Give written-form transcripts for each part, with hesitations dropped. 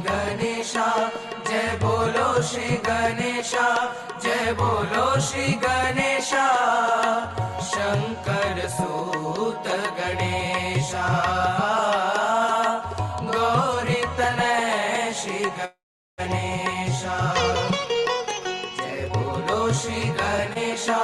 गणेशा, जय बोलो श्री गणेशा, जय बोलो श्री गणेशा, शंकर सूत गणेशा, गौरी तनय श्री गणेशा, जय बोलो श्री गणेशा।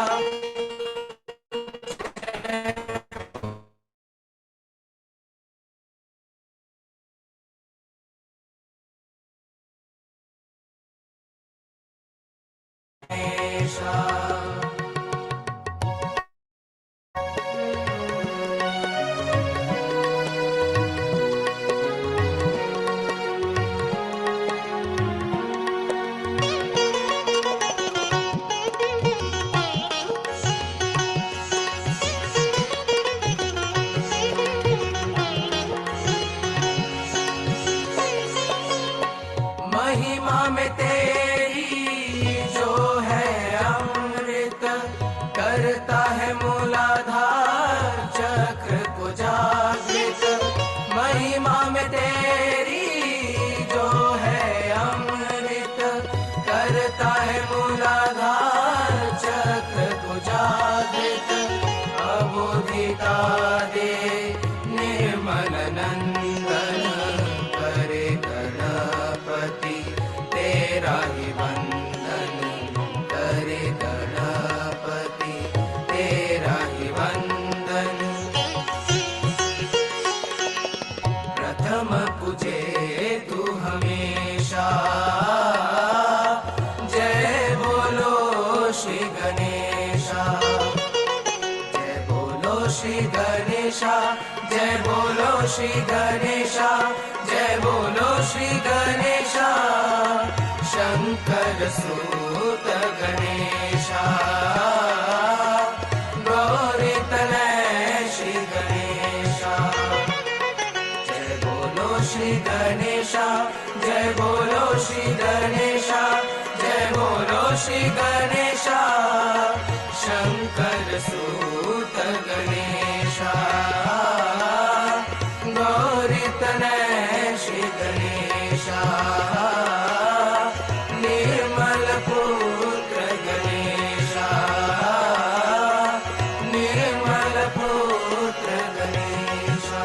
महिमा में तेरी जो है अमृत, करता है मूलाधार चक्र को जागृत। महिमा में तेरी जो है अमृत, करता है मूलाधार चक्र को जागृत। अबोधिता दे निर्मल नंदन, करे गणपति तेरा ही वंदन, करे गणपति तेरा ही वंदन। प्रथम पूजे तू हमेशा, जय बोलो श्री गणेशा, जय बोलो श्री गणेशा, जय बोलो श्री गणेशा, जय बोलो श्री गणेशा, शंकर सूत गणेशा, गौरी तनय श्री गणेशा, जय बोलो श्री गणेशा, जय बोलो श्री गणेशा, जय बोलो श्री गणेशा, शंकर सूत गणेशा, गौरी तनय श्री गणेशा, निर्मल पुत्र गणेशा, निर्मल पुत्र गणेशा।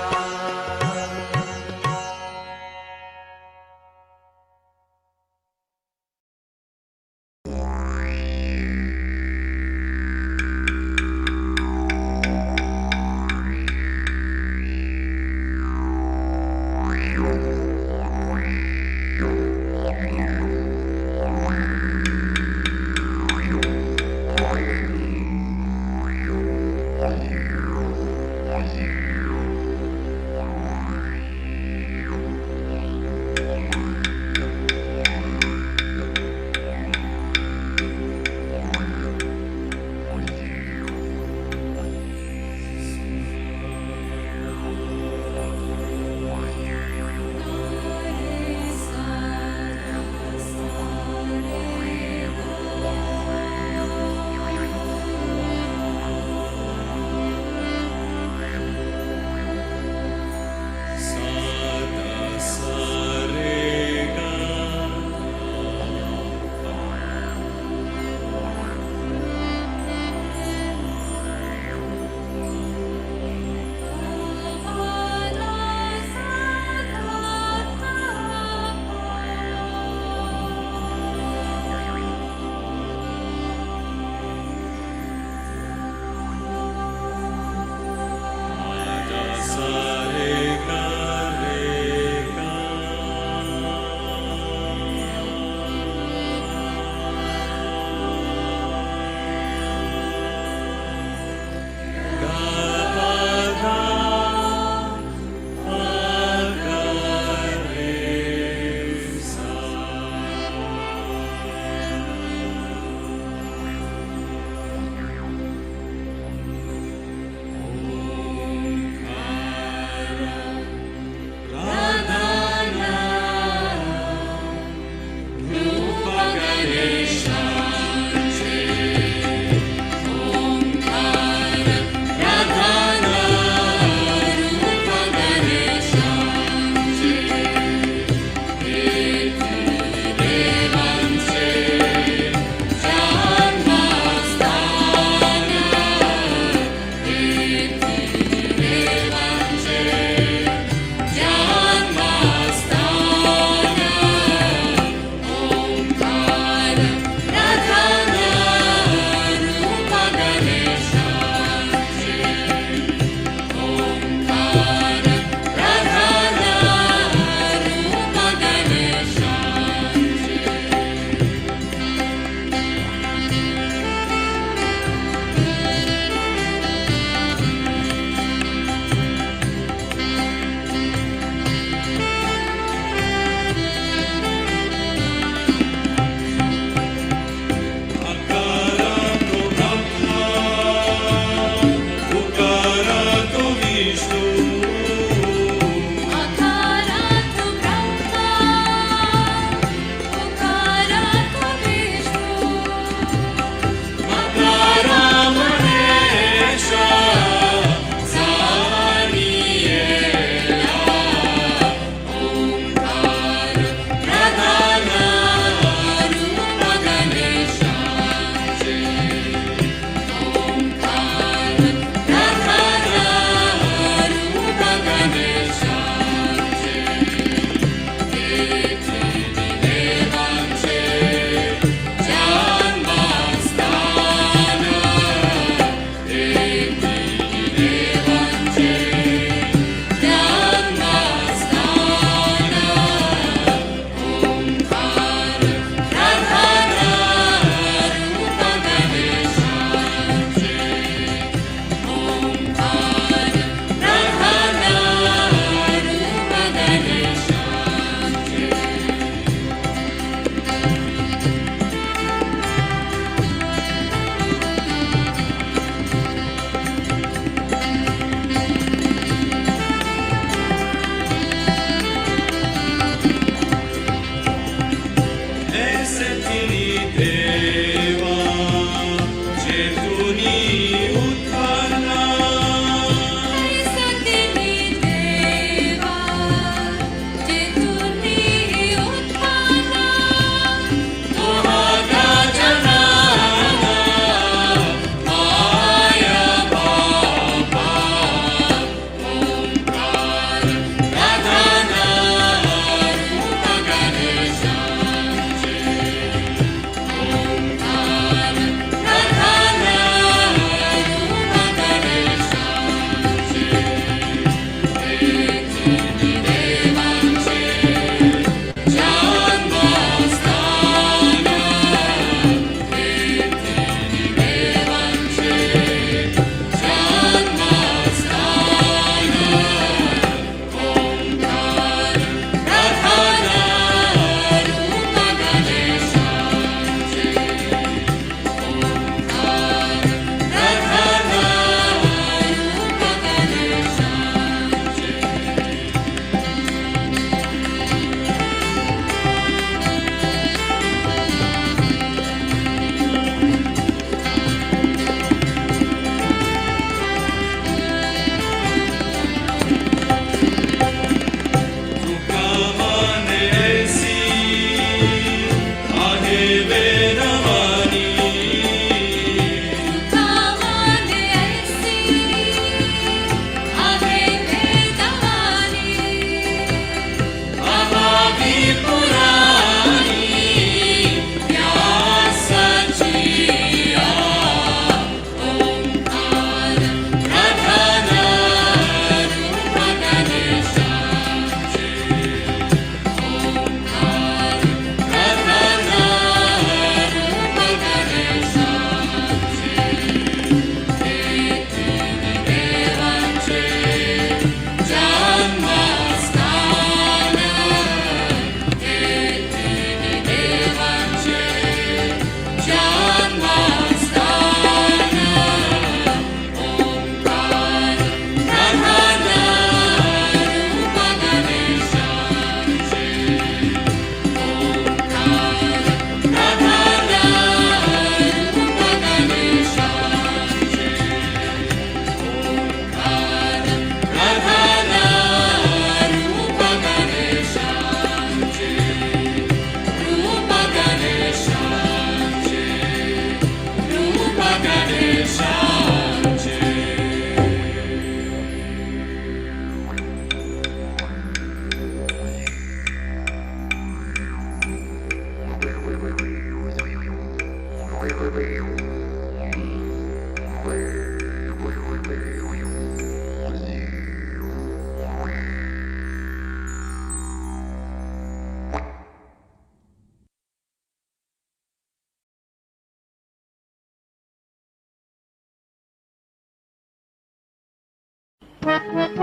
हमें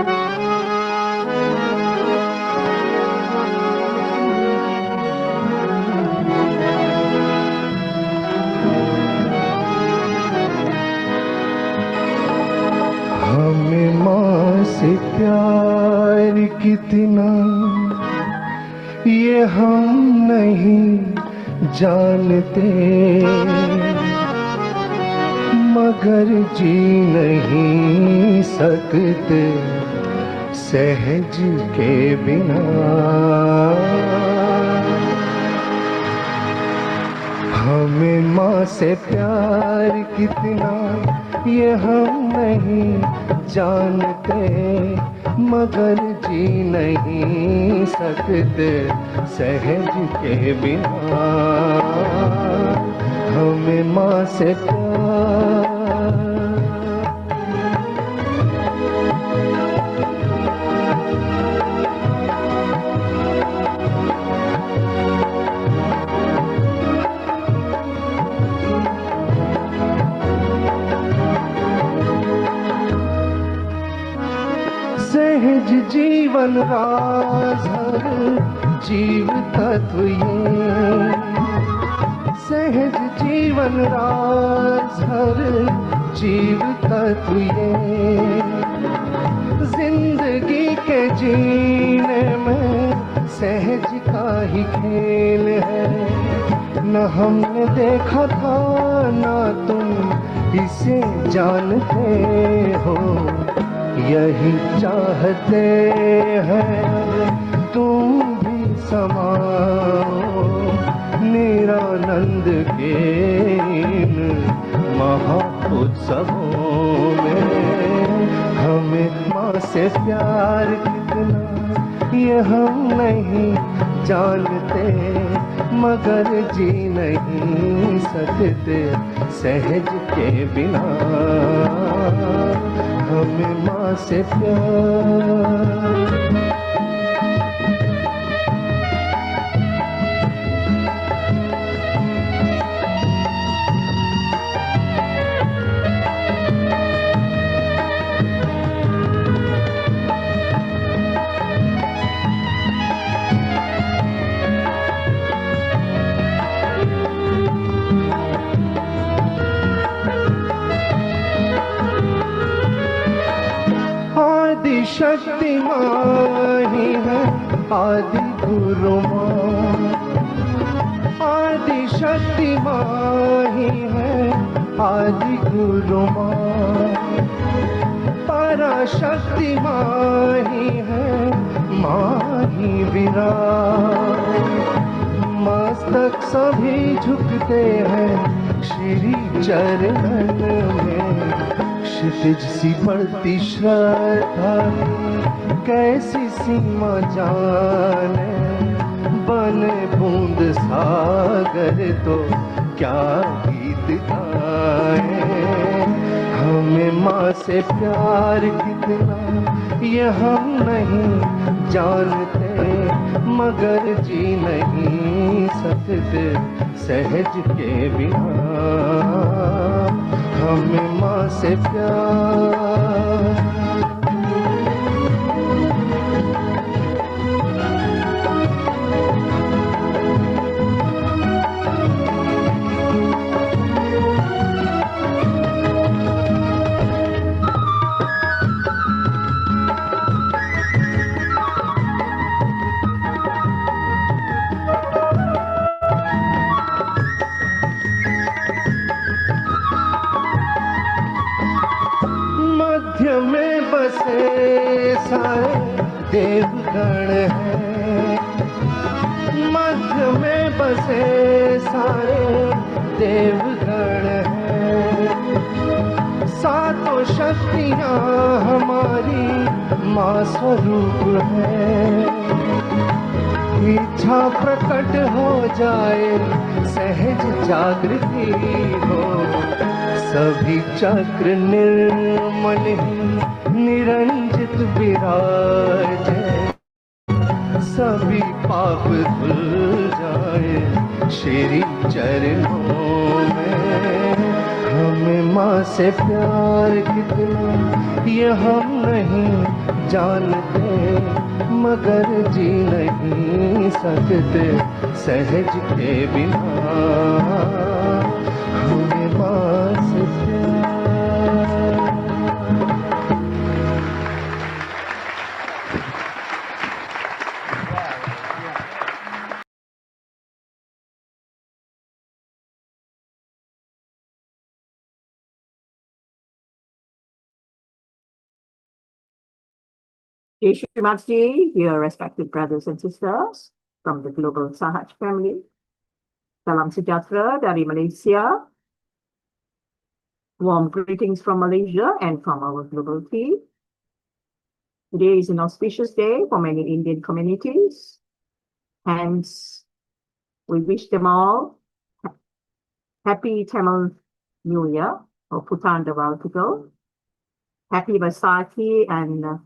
माँ से प्यार कितना ये हम नहीं जानते, मगर जी नहीं सकते सहज के बिना। हमें माँ से प्यार कितना ये हम नहीं जानते, मगर जी नहीं सकते सहज के बिना। हमें माँ से प्यार सहज जीवन राज हर जीव तत्व ये, सहज जीवन राज हर जीव तत्व ये। जिंदगी के जीने में सहज का ही खेल है, न हमने देखा था ना तुम इसे जानते हो। यही चाहते हैं तुम भी समाओ निरानंद के इन महाउत्सवों में। हमें माँ से प्यार कितना ये हम नहीं जानते, मगर जी नहीं सकते सहज के बिना। हमें माँ से प्यार शक्ति माँ ही है आदि गुरु माँ। आदि शक्ति माँ ही है आदि गुरु माँ। पराशक्ति माँ ही है माँ ही विराट। मस्तक सभी झुकते हैं श्री चरणन में। क्षितिज सी बढ़ती श्रद्धा कैसी सीमा जाने, बने बूंद सागर तो क्या गीत गाए। हमें माँ से प्यार कितना ये हम नहीं जानते, मगर जी नहीं सकते सहज के बिना। हमें माँ से प्यार मध्य में बसे सारे देवगण हैं। मध्य में बसे सारे देवगण हैं। सातों शक्तियाँ हमारी माँ स्वरूप है। इच्छा प्रकट हो जाए सहज जागृति हो। सभी चक्र निर्मल ही निरंजित विराजे। सभी पाप धुल जाए श्री चरणों में। हमें माँ से प्यार कितना ये हम नहीं जानते, मगर जी नहीं सकते सहज के बिना हमें माँ से प्यार। Grace of Shri Mataji, dear respected brothers and sisters from the global Sahaj family. Salam sejahtera dari Malaysia. Warm greetings from Malaysia and from our global team. Today is an auspicious day for many Indian communities. Hence, we wish them all happy Tamil New Year or Putan Devaltigal. Happy Vaisakhi and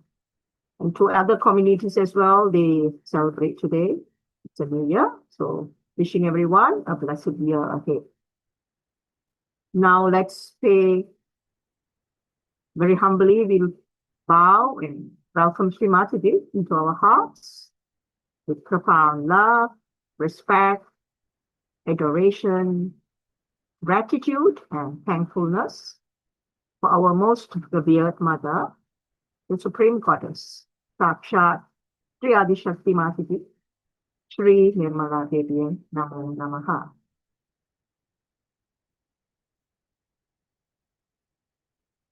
to other communities as well, they celebrate today. It's a new year. So wishing everyone a blessed year ahead. Now let's pay very humbly, we'll bow and welcome Shri Mataji into our hearts with profound love, respect, adoration, gratitude, and thankfulness for our most revered mother, the Supreme Goddess, Sakshat Sri Adi Shakti Mataji, Shri Nirmala Devi Namo Namaha.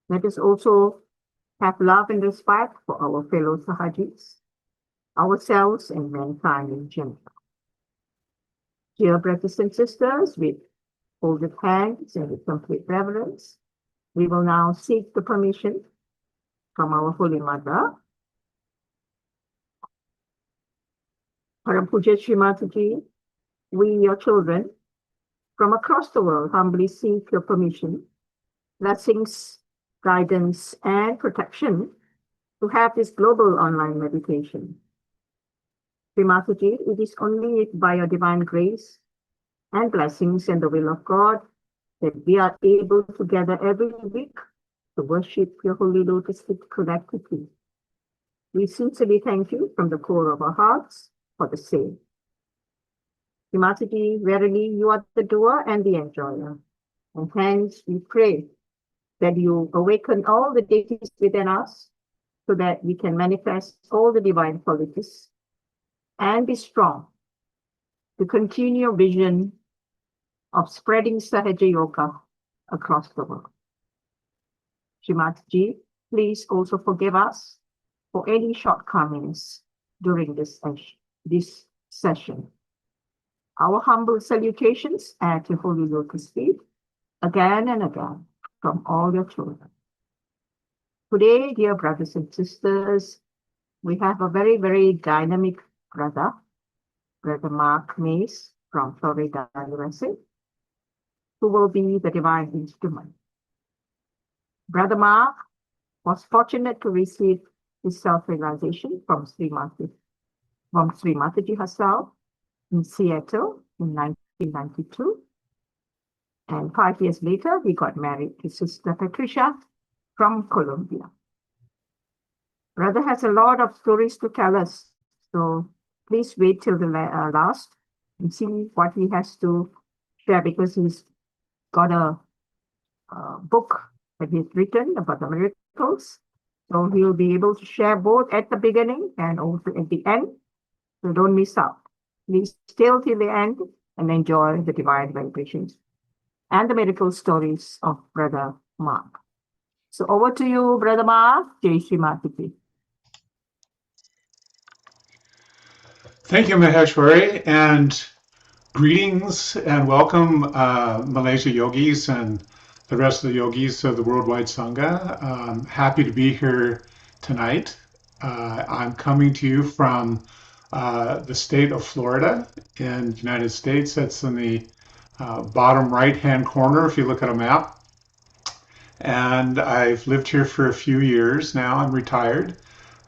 Let us also have love and respect for our fellow Sahajis, ourselves, and mankind in general. Dear brothers and sisters, with folded hands and with complete reverence, we will now seek the permission from our Holy Mother, Param Puja Shri Mataji. We, your children, from across the world, humbly seek your permission, blessings, guidance, and protection to have this global online meditation. Shri Mataji, it is only by your divine grace and blessings and the will of God that we are able to gather every week to worship your holy lotus feet collectively. We sincerely thank you from the core of our hearts for the same. Shri Mataji, verily you are the doer and the enjoyer, and hence we pray that you awaken all the deities within us so that we can manifest all the divine qualities and be strong to continue your vision of spreading Sahaja Yoga across the world. Shri Mataji, please also forgive us for any shortcomings during this session. Our humble salutations at your holy lotus feet again and again from all your children. Today, dear brothers and sisters, we have a very, very dynamic brother, Brother Mark Mays from Florida, USA, who will be the divine instrument. Brother Mark was fortunate to receive his self-realization from Sri Mataji herself in Seattle in 1992. And 5 years later, he got married to Sister Patricia from Colombia. Brother has a lot of stories to tell us, so please wait till the last and see what he has to share, because he's got a book that he's written about the miracles. So he'll be able to share both at the beginning and also at the end. So don't miss out. Please stay till the end and enjoy the divine vibrations and the miracle stories of Brother Mark. So over to you, Brother Mark. Jai Shri Mataji. Thank you, Maheshwari, and greetings and welcome, Malaysia Yogis and the rest of the Yogis of the Worldwide Sangha. Happy to be here tonight. I'm coming to you from the state of Florida in the United States. That's in the bottom right-hand corner if you look at a map. And I've lived here for a few years now. I'm retired.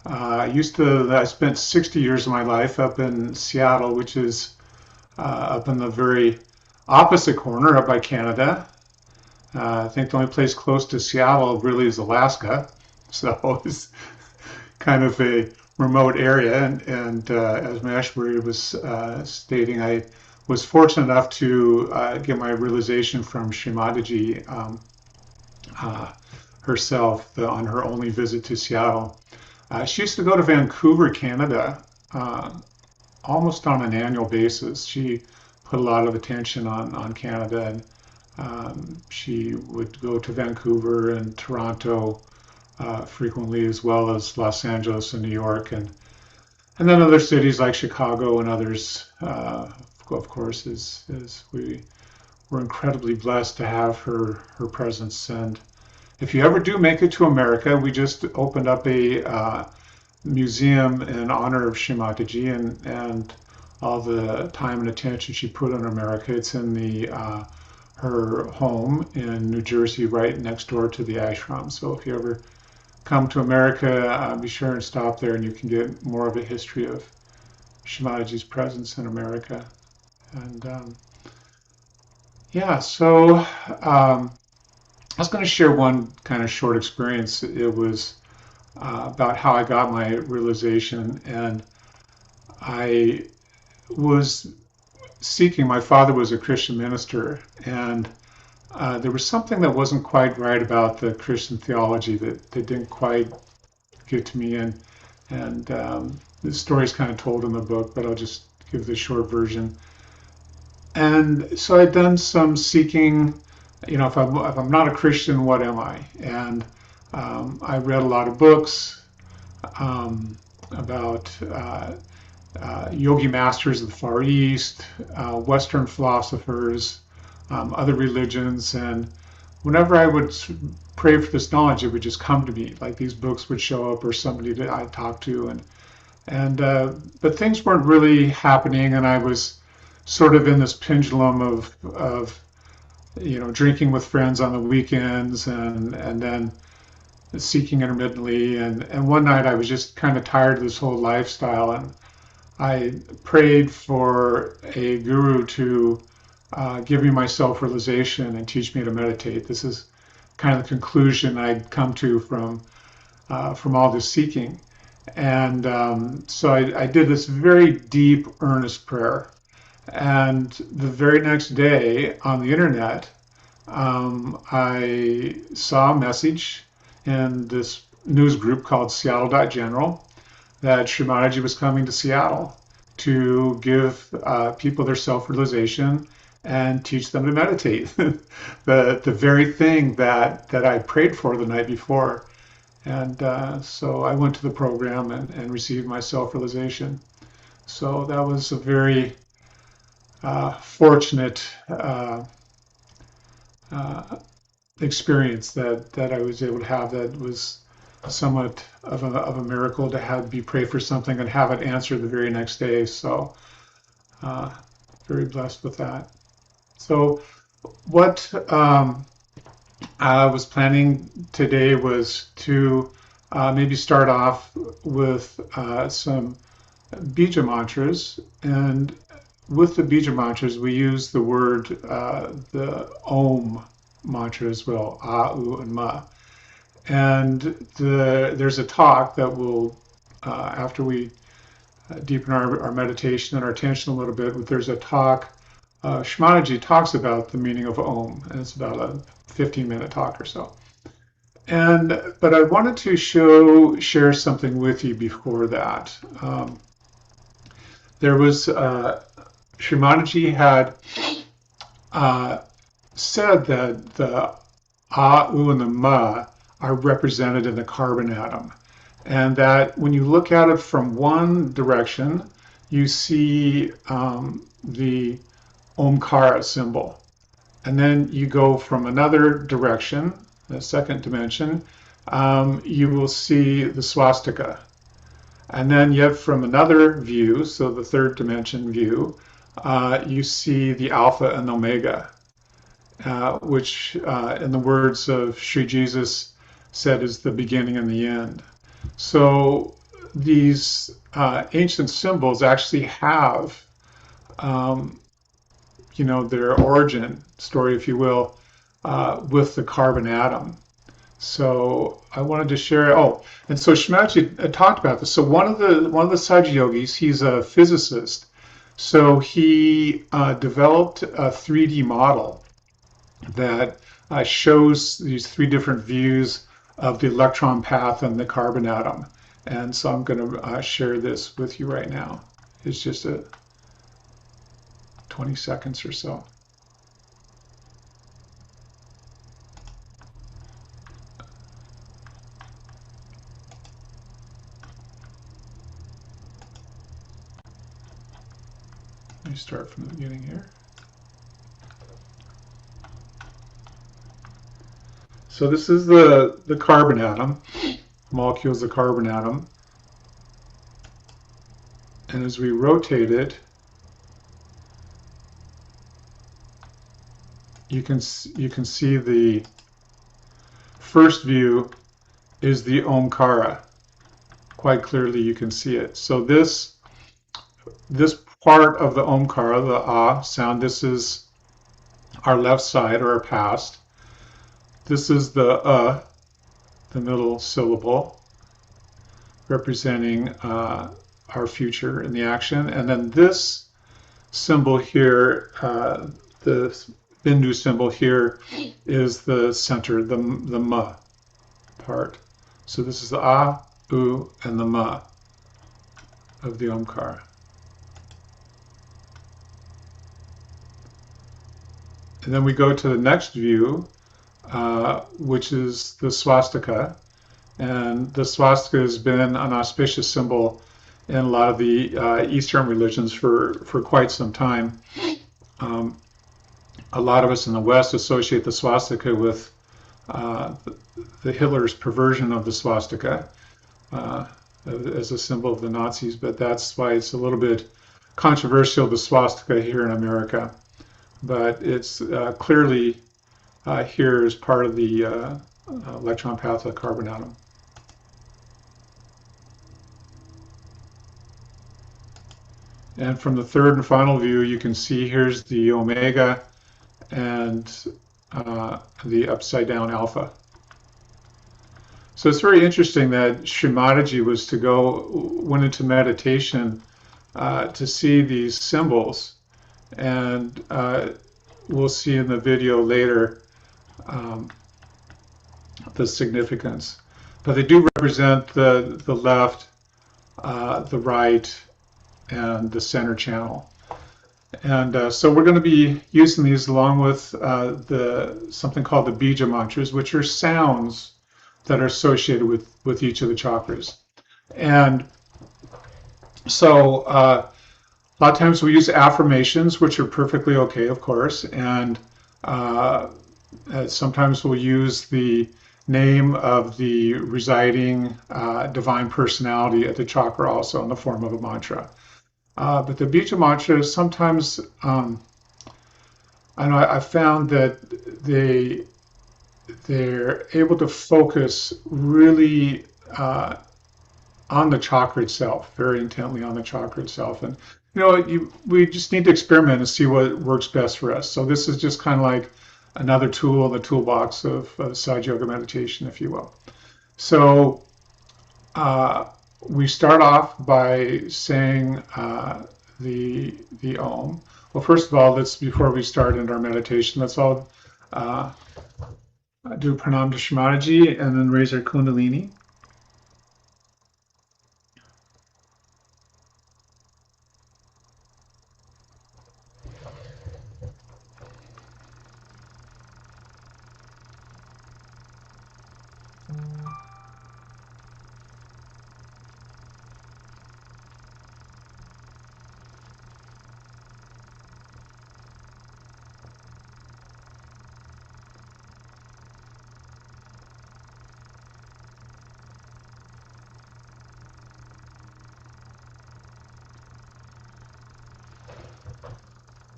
I spent 60 years of my life up in Seattle, which is up in the very opposite corner, up by Canada. I think the only place close to Seattle really is Alaska. So it's kind of a remote area. And as Maheshwari was stating, I was fortunate enough to get my realization from Shri Mataji herself on her only visit to Seattle. She used to go to Vancouver, Canada, almost on an annual basis. She put a lot of attention on Canada, and she would go to Vancouver and Toronto frequently, as well as Los Angeles and New York, and then other cities like Chicago and others. Of course, as we were incredibly blessed to have her presence. And if you ever do make it to America, we just opened up a museum in honor of Shri Mataji and all the time and attention she put on America. It's in her home in New Jersey, right next door to the ashram. So if you ever come to America, be sure and stop there, and you can get more of a history of Shri Mataji's presence in America. And yeah, so I was going to share one kind of short experience. It was about how I got my realization, and I was seeking. My father was a Christian minister, and there was something that wasn't quite right about the Christian theology that didn't quite get to me. And the story is kind of told in the book, but I'll just give the short version. And so I'd done some seeking. If I'm not a Christian, what am I? And I read a lot of books about yogi masters of the Far East, Western philosophers, other religions, and whenever I would pray for this knowledge, it would just come to me. Like these books would show up, or somebody that I talked to, and but things weren't really happening, and I was sort of in this pendulum of drinking with friends on the weekends, and then seeking intermittently, and one night I was just kind of tired of this whole lifestyle, and I prayed for a guru to give me my self-realization and teach me to meditate. This is kind of the conclusion I'd come to from all this seeking. And so I did this very deep, earnest prayer. And the very next day on the internet, I saw a message in this news group called Seattle.General that Shri Mataji was coming to Seattle to give people their self-realization and teach them to meditate. the very thing that I prayed for the night before. And so I went to the program and received my self-realization. So that was a very fortunate experience that I was able to have. That was somewhat of a miracle to be prayed for something and have it answered the very next day. So very blessed with that. So what I was planning today was to maybe start off with some bija mantras, and with the bija mantras we use the word the Om mantra as well, A, U, and Ma. And there's a talk that will, after we deepen our meditation and our attention a little bit, there's a talk, Shri Mataji talks about the meaning of Om, and it's about a 15-minute talk or so. But I wanted to share something with you before that. There was, Shri Mataji had said that the A, U, and the Ma are represented in the carbon atom. And that when you look at it from one direction, you see the Omkara symbol. And then you go from another direction, the second dimension, you will see the swastika. And then yet from another view, so the third dimension view, you see the Alpha and Omega, which in the words of Sri Jesus said is the beginning and the end. So these ancient symbols actually have, their origin story, if you will, with the carbon atom. So I wanted to share. Oh, and so Shri talked about this. So one of the Sahaja Yogis, he's a physicist. So he developed a 3D model that shows these three different views of the electron path and the carbon atom. And so I'm going to share this with you right now. It's just 20 seconds or so. Let me start from the beginning here. So this is the carbon atom, molecules of the carbon atom. And as we rotate it, you can see the first view is the Omkara. Quite clearly you can see it. So this part of the Omkara, the Ah sound, this is our left side or our past. This is the middle syllable, representing our future in the action. And then this symbol here, the Bindu symbol here, is the center, the Ma part. So this is the Ah, U, and the Ma of the Omkara. And then we go to the next view, which is the swastika. And the swastika has been an auspicious symbol in a lot of the Eastern religions for quite some time. A lot of us in the West associate the swastika with the Hitler's perversion of the swastika as a symbol of the Nazis, but that's why it's a little bit controversial, the swastika here in America. But it's clearly here as part of the electron path of the carbon atom. And from the third and final view, you can see here's the omega and the upside down alpha. So it's very interesting that Shri Mataji went into meditation to see these symbols, and we'll see in the video later the significance. But they do represent the left, the right, and the center channel. And so we're going to be using these along with something called the bija mantras, which are sounds that are associated with each of the chakras. And so a lot of times we use affirmations, which are perfectly okay, of course, and sometimes we'll use the name of the residing divine personality at the chakra also in the form of a mantra. But the bija mantras sometimes, I found that they're able to focus really on the chakra itself, very intently on the chakra itself. And we just need to experiment and see what works best for us. So this is just kind of like another tool in the toolbox of Sahaja Yoga meditation, if you will. So we start off by saying the Om. Well, first of all, before we start into our meditation, let's all do pranam to Shri Mataji and then raise our kundalini.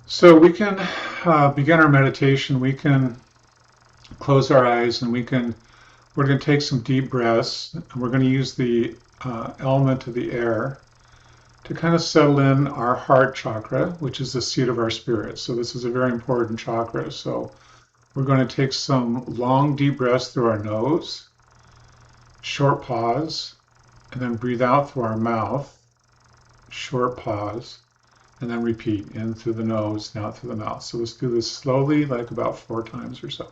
So we can begin our meditation. We can close our eyes and we're going to take some deep breaths, and we're going to use the element of the air to kind of settle in our heart chakra, which is the seat of our spirit. So this is a very important chakra. So We're going to take some long, deep breaths through our nose, short pause, and then breathe out through our mouth, short pause, and then repeat in through the nose and out through the mouth. So let's do this slowly, like about 4 times or so.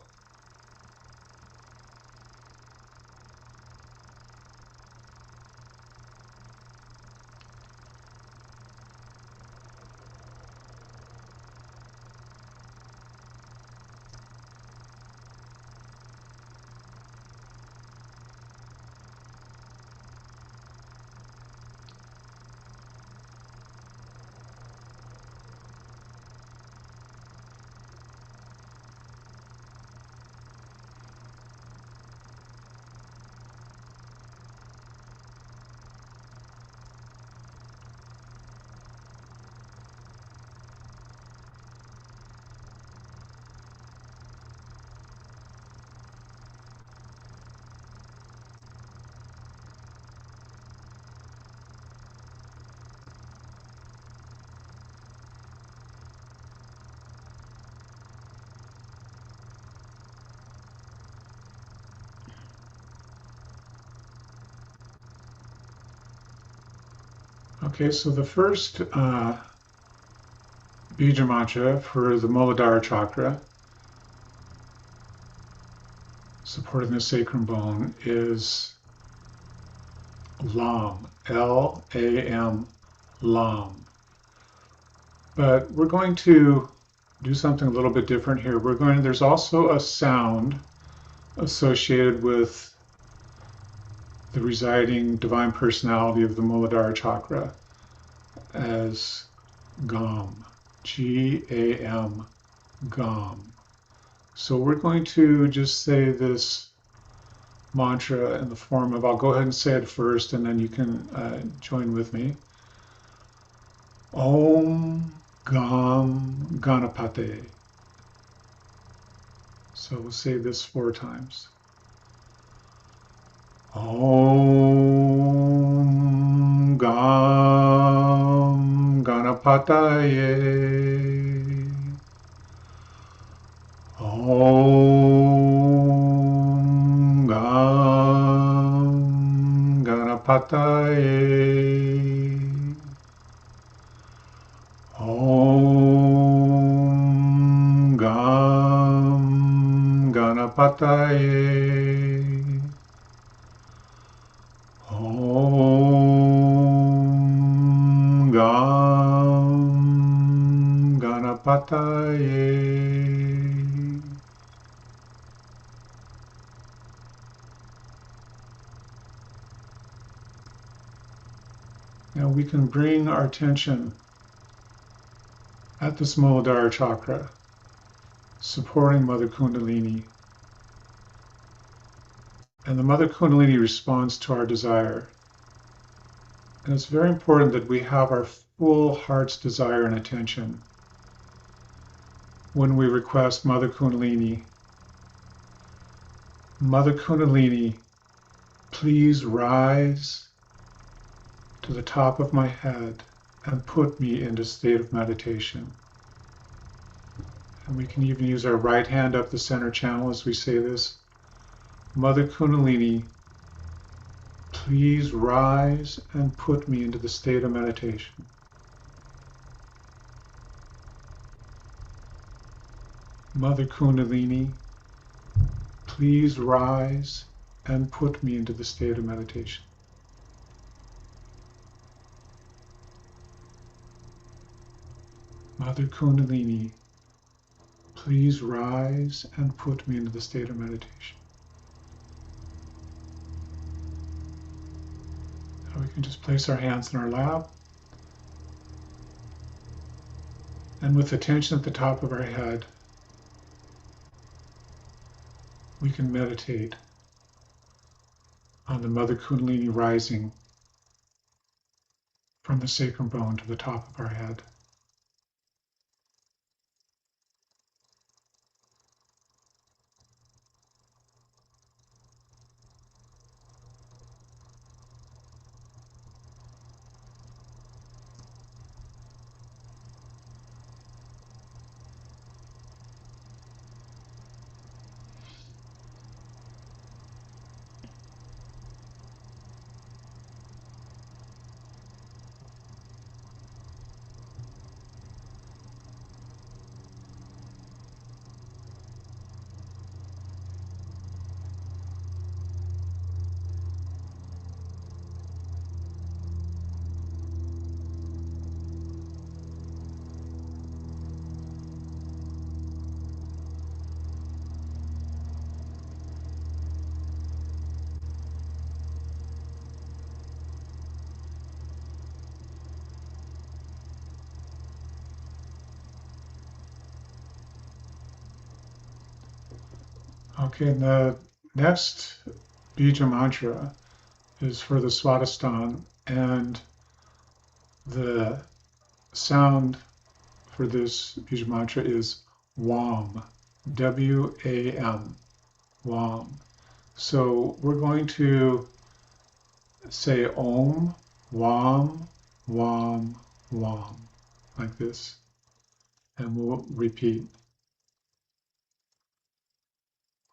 Okay, so the first Bija mantra for the Muladhara chakra, supporting the sacrum bone, is LAM, L-A-M, LAM. But we're going to do something a little bit different here. There's also a sound associated with the residing divine personality of the Muladhara chakra as GAM, G-A-M, GAM. So we're going to just say this mantra in the form of, I'll go ahead and say it first and then you can join with me. Om Gam Ganapate. So we'll say this 4 times. Om Gam Ganapataye. Om Gam Ganapataye. Om Gam Ganapataye. Om Gam Ganapataye. Now we can bring our attention at this Muladhara chakra, supporting Mother Kundalini. And the Mother Kundalini responds to our desire. And it's very important that we have our full heart's desire and attention when we request Mother Kundalini, Mother Kundalini, please rise to the top of my head and put me into a state of meditation. And we can even use our right hand up the center channel as we say this. Mother Kundalini, please rise and put me into the state of meditation. Mother Kundalini, please rise and put me into the state of meditation. Mother Kundalini, please rise and put me into the state of meditation. Now we can just place our hands in our lap, and with attention at the top of our head, we can meditate on the Mother Kundalini rising from the sacrum bone to the top of our head. Okay, and the next bija mantra is for the Swadhisthana, and the sound for this bija mantra is WAM, W-A-M, WAM. So we're going to say Om, WAM, WAM, WAM, like this, and we'll repeat.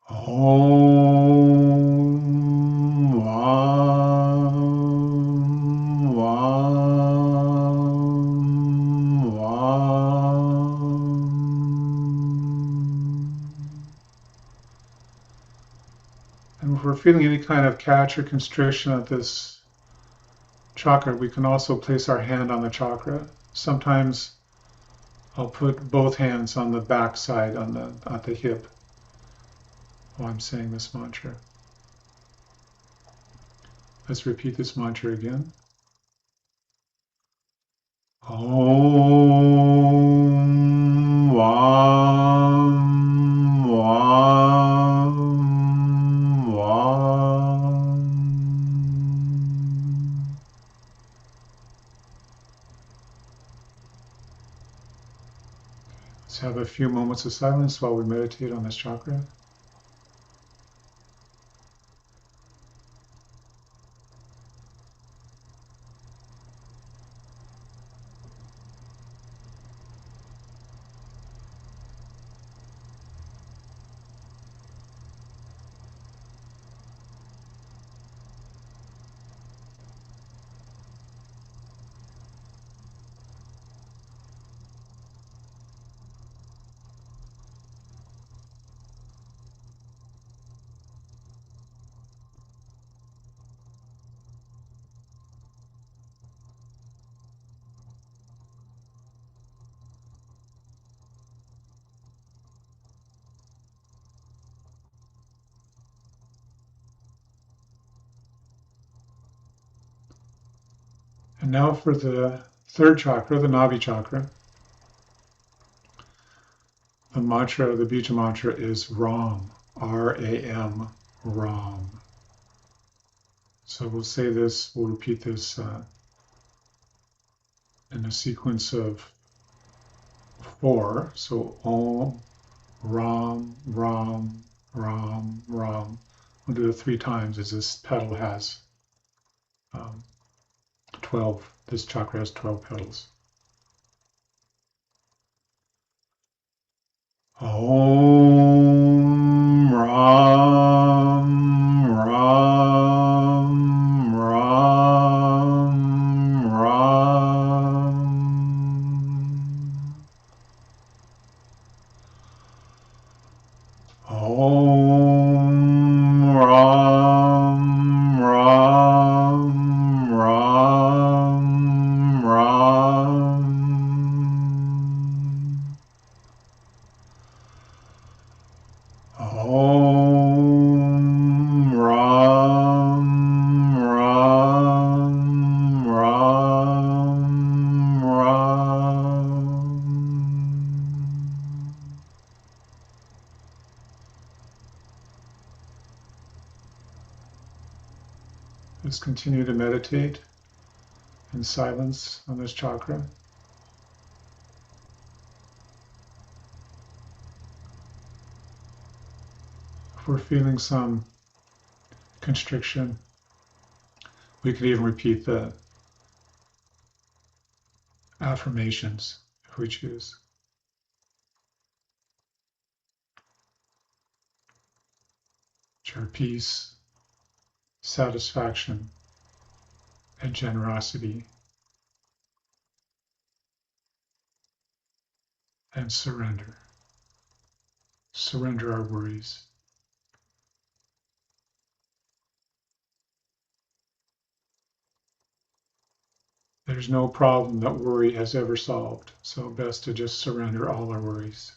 Om Vam Vam Vam. And if we're feeling any kind of catch or constriction at this chakra, we can also place our hand on the chakra. Sometimes I'll put both hands on the back side at the hip while I'm saying this mantra. Let's repeat this mantra again. Om Vam Vam Vam. Let's have a few moments of silence while we meditate on this chakra. And now for the third chakra, the Navi chakra. The mantra, the bija mantra is Ram, R-A-M, Ram. So we'll say this, we'll repeat this in a sequence of 4. So Om, Ram, Ram, Ram, Ram. We'll do it 3 times as this petal has 12. This chakra has 12 petals. Om Ram Ram Ram Ram. Om Ram Ram Ram Ram. Om Ram Ram Ram Ram. Let's continue to meditate in silence on this chakra. If we're feeling some constriction, we could even repeat the affirmations if we choose. Which are peace, satisfaction, and generosity, and surrender. Surrender our worries. There's no problem that worry has ever solved, so best to just surrender all our worries.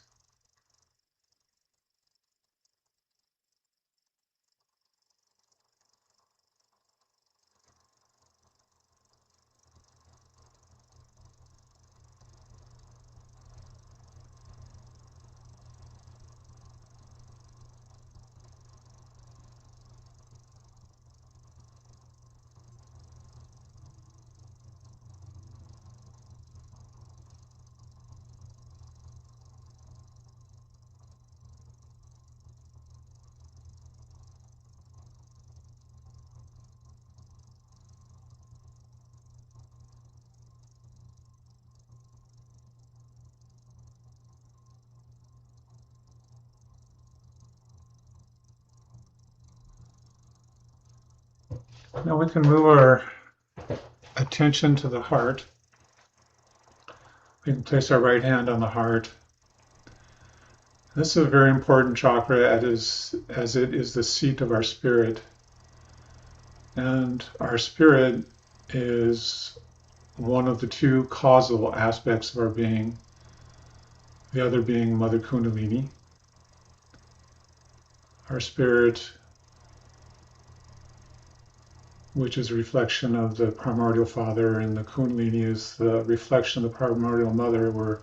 Now we can move our attention to the heart. We can place our right hand on the heart. This is a very important chakra as it is the seat of our spirit. And our spirit is one of the two causal aspects of our being, the other being Mother Kundalini. Our spirit, which is a reflection of the primordial father, and the Kundalini is the reflection of the primordial mother, were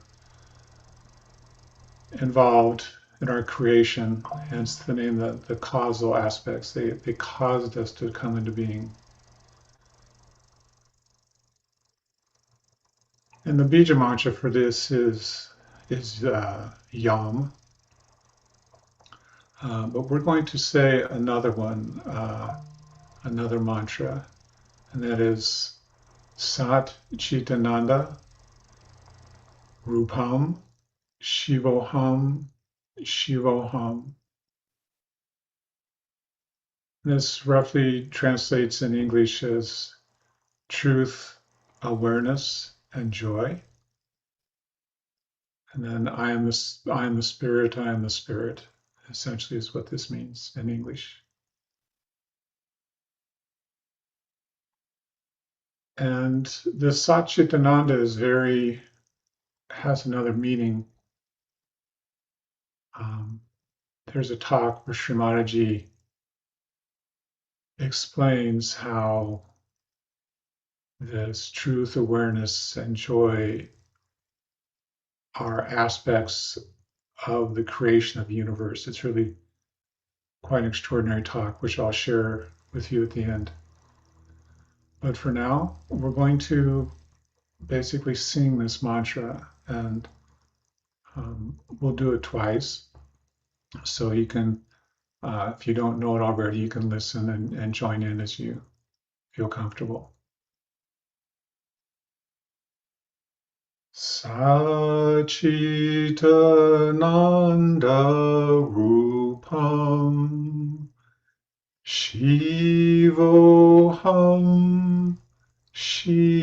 involved in our creation, hence the name, the causal aspects. They caused us to come into being. And the Bija mantra for this is Yam. But we're going to say another one, another mantra, and that is Sat Chitananda Rupam Shivoham Shivoham. This roughly translates in English as truth, awareness, and joy. And then I am the spirit, I am the spirit, essentially is what this means in English. And the Satchitananda has another meaning. There's a talk where Shri Mataji explains how this truth, awareness, and joy are aspects of the creation of the universe. It's really quite an extraordinary talk, which I'll share with you at the end. But for now, we're going to basically sing this mantra, and we'll do it twice. So you can, if you don't know it already, you can listen and join in as you feel comfortable. Sachitananda Rupam Shivoham Shivoham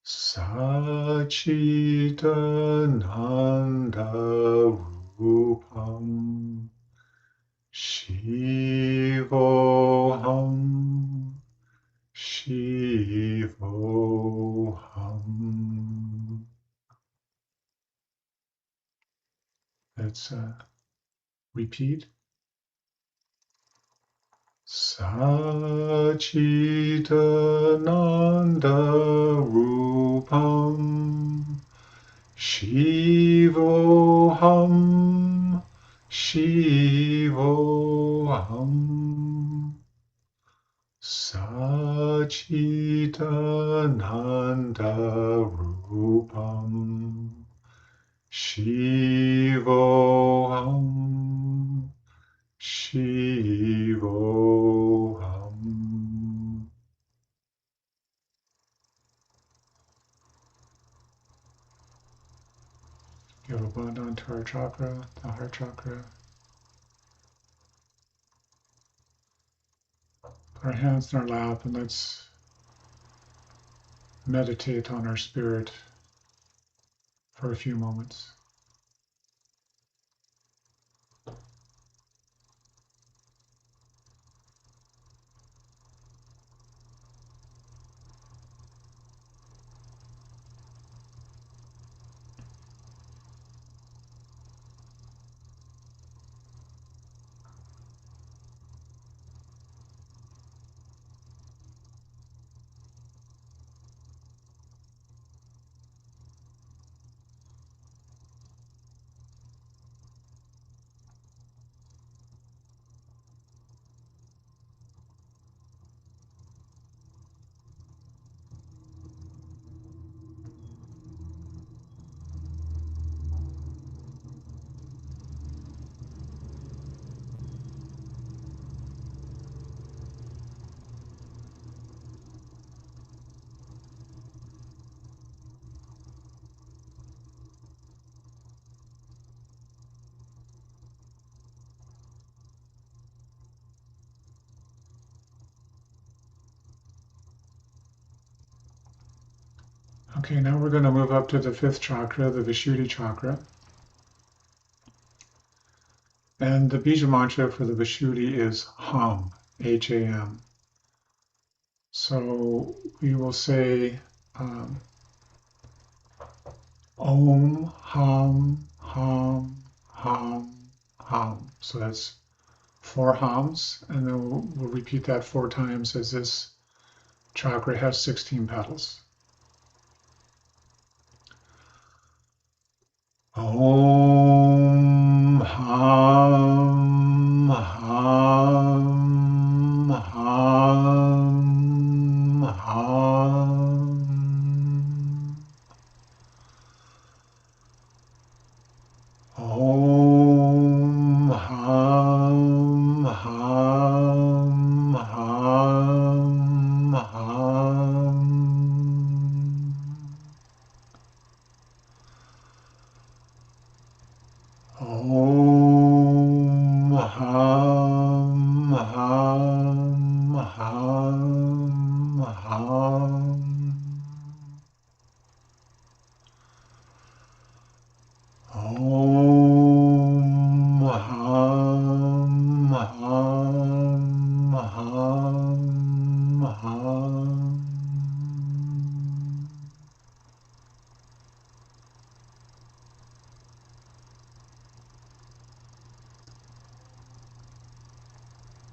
Sachitananda Rupam Shivoham Shivoham. Let's repeat. Sachitananda Rupam Shivoham Shivoham Sachitananda Rupam Shivoham Shivoham. Give a bond onto our chakra, the heart chakra. Put our hands in our lap and let's meditate on our spirit for a few moments. Okay, now we're going to move up to the fifth chakra, the Vishuddhi chakra. And the Bija mantra for the Vishuddhi is Ham, H-A-M. So we will say Om, Ham, Ham, Ham, Ham. So that's 4 hams, and then we'll repeat that 4 times as this chakra has 16 petals. Om Ham Ham Ham Ham. Om Ham Ham Ham Ham. Om Ham Ham Ham Ham. Om Ham Ham Ham Ham.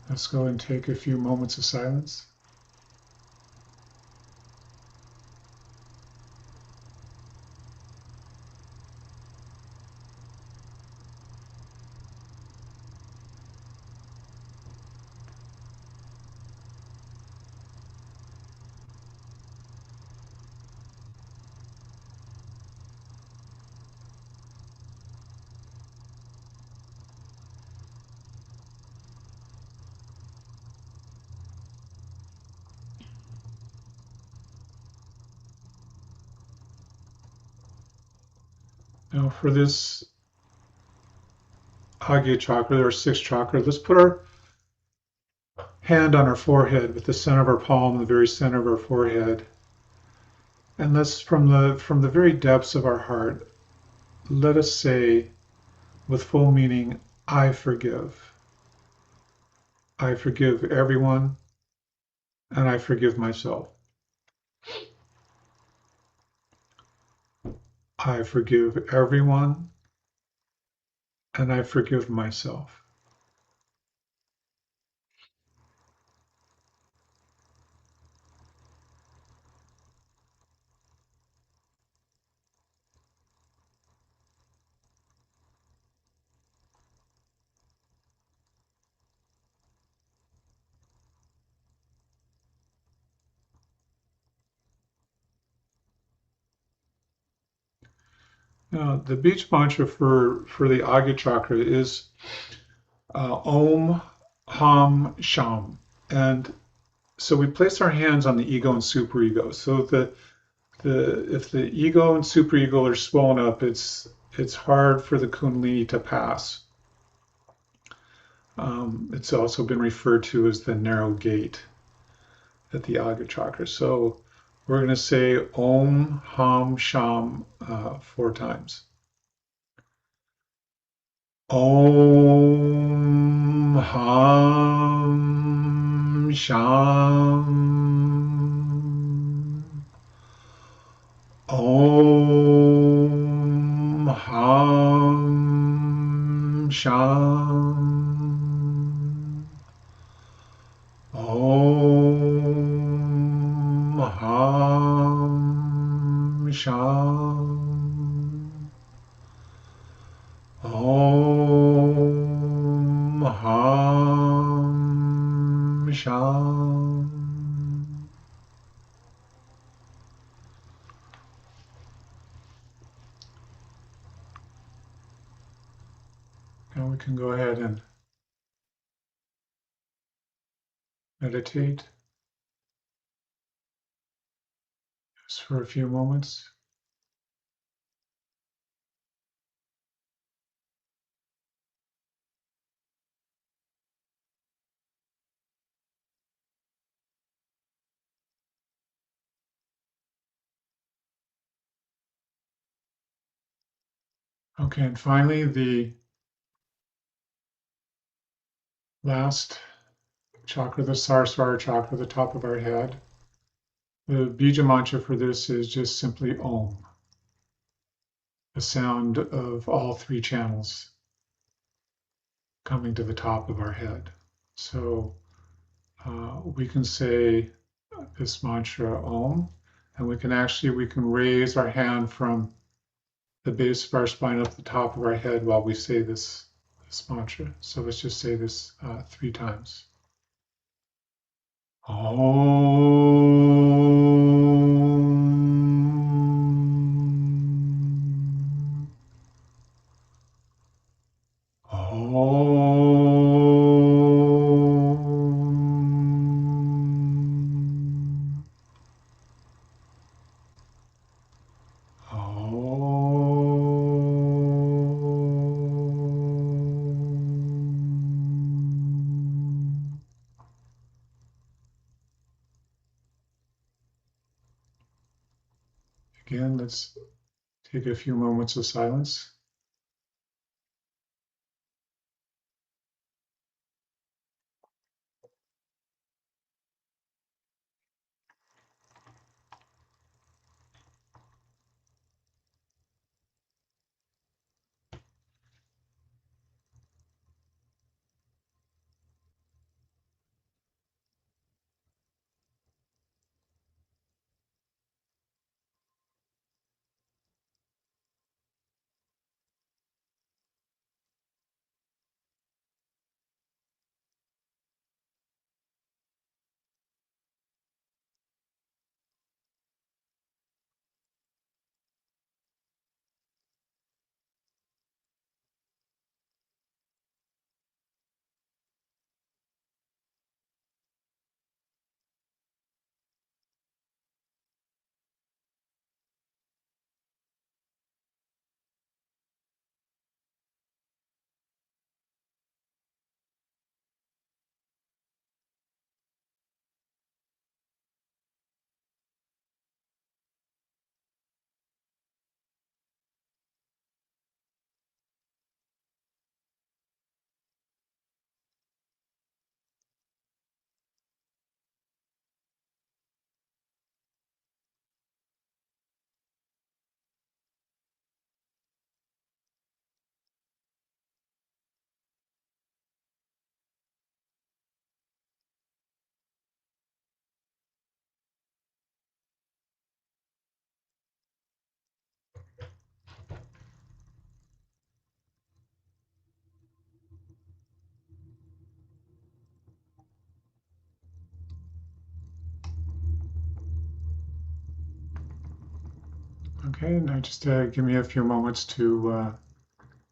Let's go and take a few moments of silence. Now for this Agya chakra, there are 6 chakras. Let's put our hand on our forehead with the center of our palm, the very center of our forehead. And let's, from the very depths of our heart, let us say with full meaning, I forgive. I forgive everyone, and I forgive myself. I forgive everyone, and I forgive myself. Now, the beach mantra for the Agya chakra is Om Ham Sham. And so we place our hands on the ego and superego. So if the ego and superego are swollen up, it's hard for the Kundalini to pass. It's also been referred to as the narrow gate at the Agya chakra. So we're going to say Om Ham Sham 4 times. Om Ham Sham. Om Ham Sham. Om Ham Sham. Om Ham Sham. Now we can go ahead and meditate just for a few moments. Okay, and finally, the last chakra, the Saraswara chakra, the top of our head. The bija mantra for this is just simply Om, the sound of all three channels coming to the top of our head. So we can say this mantra Om, and we can raise our hand from the base of our spine up the top of our head while we say this mantra. So let's just say this 3 times. Om. Om. Om. Again, let's take a few moments of silence. Okay, now just give me a few moments to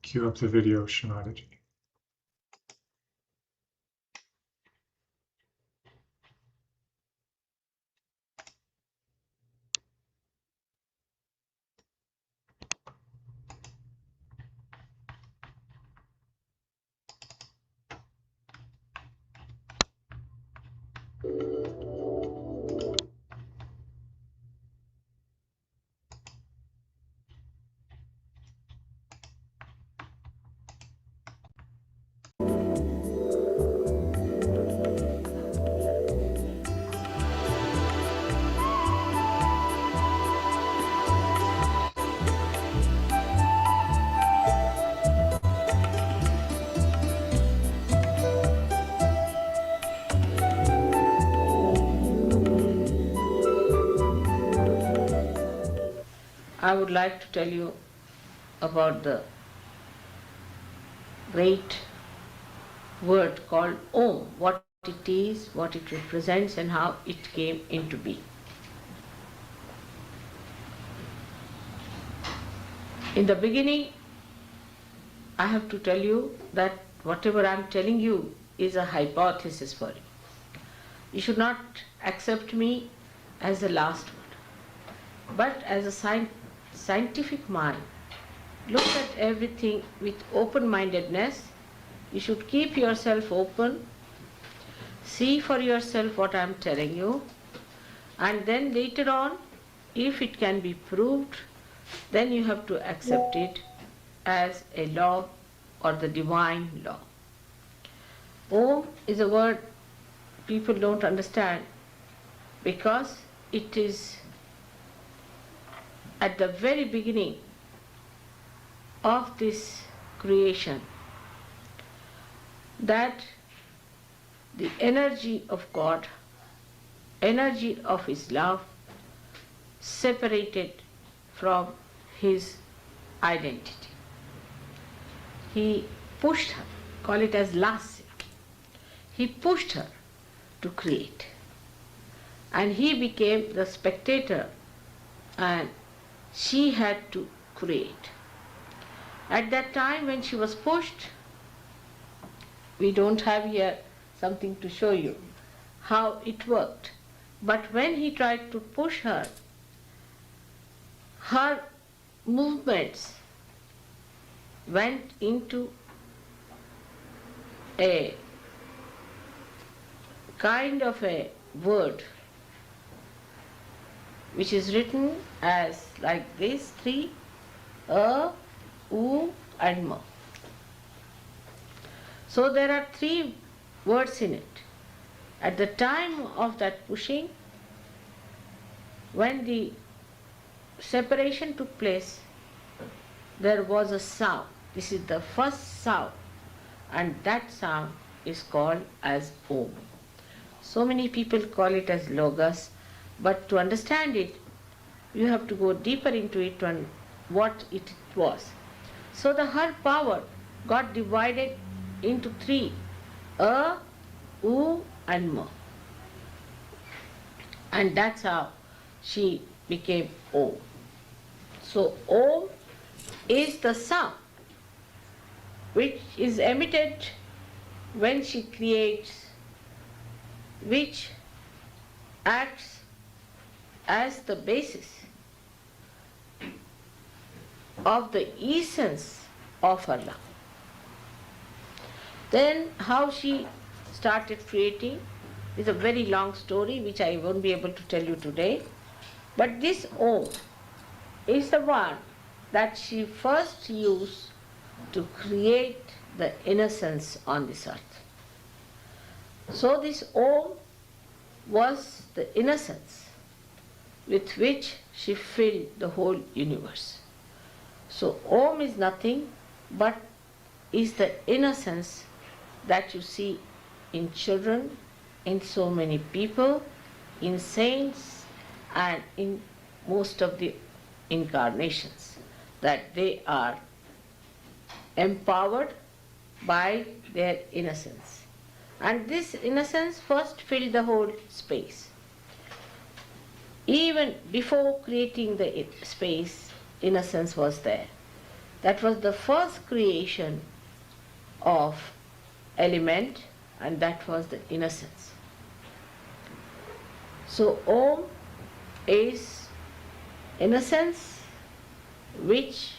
cue up the video, Shri Mataji. I would like to tell you about the great word called Om, what it is, what it represents, and how it came into being. In the beginning, I have to tell you that whatever I am telling you is a hypothesis for you. You should not accept me as the last word, but as a scientific mind. Look at everything with open-mindedness. You should keep yourself open, see for yourself what I am telling you, and then later on, if it can be proved, then you have to accept it as a law or the divine law. Om is a word people don't understand because it is at the very beginning of this creation that the energy of God, energy of His love, separated from His identity. He pushed her, call it as lascive. He pushed her to create. And he became the spectator and she had to create. At that time when she was pushed, we don't have here something to show you how it worked. But when he tried to push her, her movements went into a kind of a word which is written as like this, three, a, u and ma. So there are three words in it. At the time of that pushing, when the separation took place, there was a sound. This is the first sound, and that sound is called as Om. So many people call it as Logos, but to understand it, you have to go deeper into it and what it was. So her power got divided into three, a, u and ma. And that's how she became Om. So Om is the sound which is emitted when she creates, which acts as the basis of the essence of her love. Then how she started creating is a very long story which I won't be able to tell you today. But this Om is the one that she first used to create the innocence on this earth. So this Om was the innocence with which she filled the whole universe. So Om is nothing but is the innocence that you see in children, in so many people, in saints, and in most of the incarnations, that they are empowered by their innocence. And this innocence first filled the whole space. Even before creating the space, innocence was there. That was the first creation of element, and that was the innocence. So Om is innocence which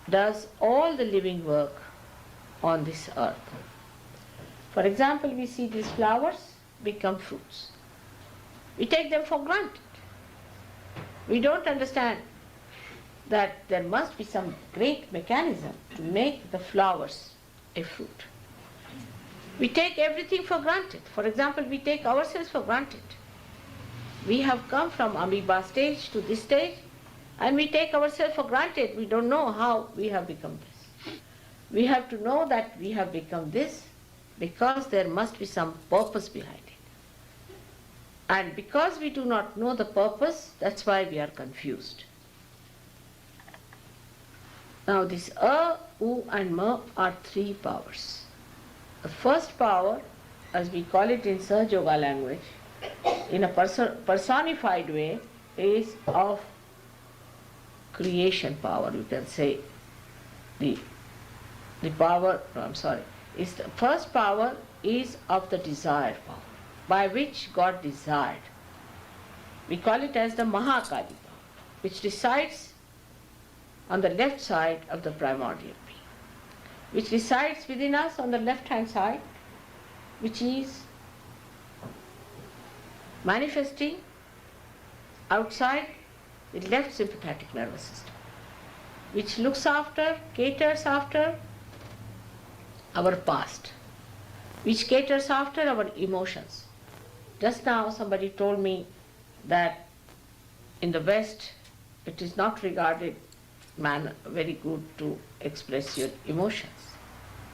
does all the living work on this earth. For example, we see these flowers become fruits. We take them for granted. We don't understand that there must be some great mechanism to make the flowers a fruit. We take everything for granted. For example, we take ourselves for granted. We have come from amoeba stage to this stage, and we take ourselves for granted. We don't know how we have become this. We have to know that we have become this because there must be some purpose behind it. And because we do not know the purpose, that's why we are confused. Now this A, U and Ma are three powers. The first power, as we call it in Sahaja Yoga language, in a personified way, is of creation power, you can say. The power, is the first power is of the desire power, by which God desired. We call it as the Mahakali power, which resides on the left side of the primordial being, which resides within us on the left-hand side, which is manifesting outside the left sympathetic nervous system. which looks after, caters after our past, which caters after our emotions. Just now somebody told me that in the West it is not regarded very good to express your emotions,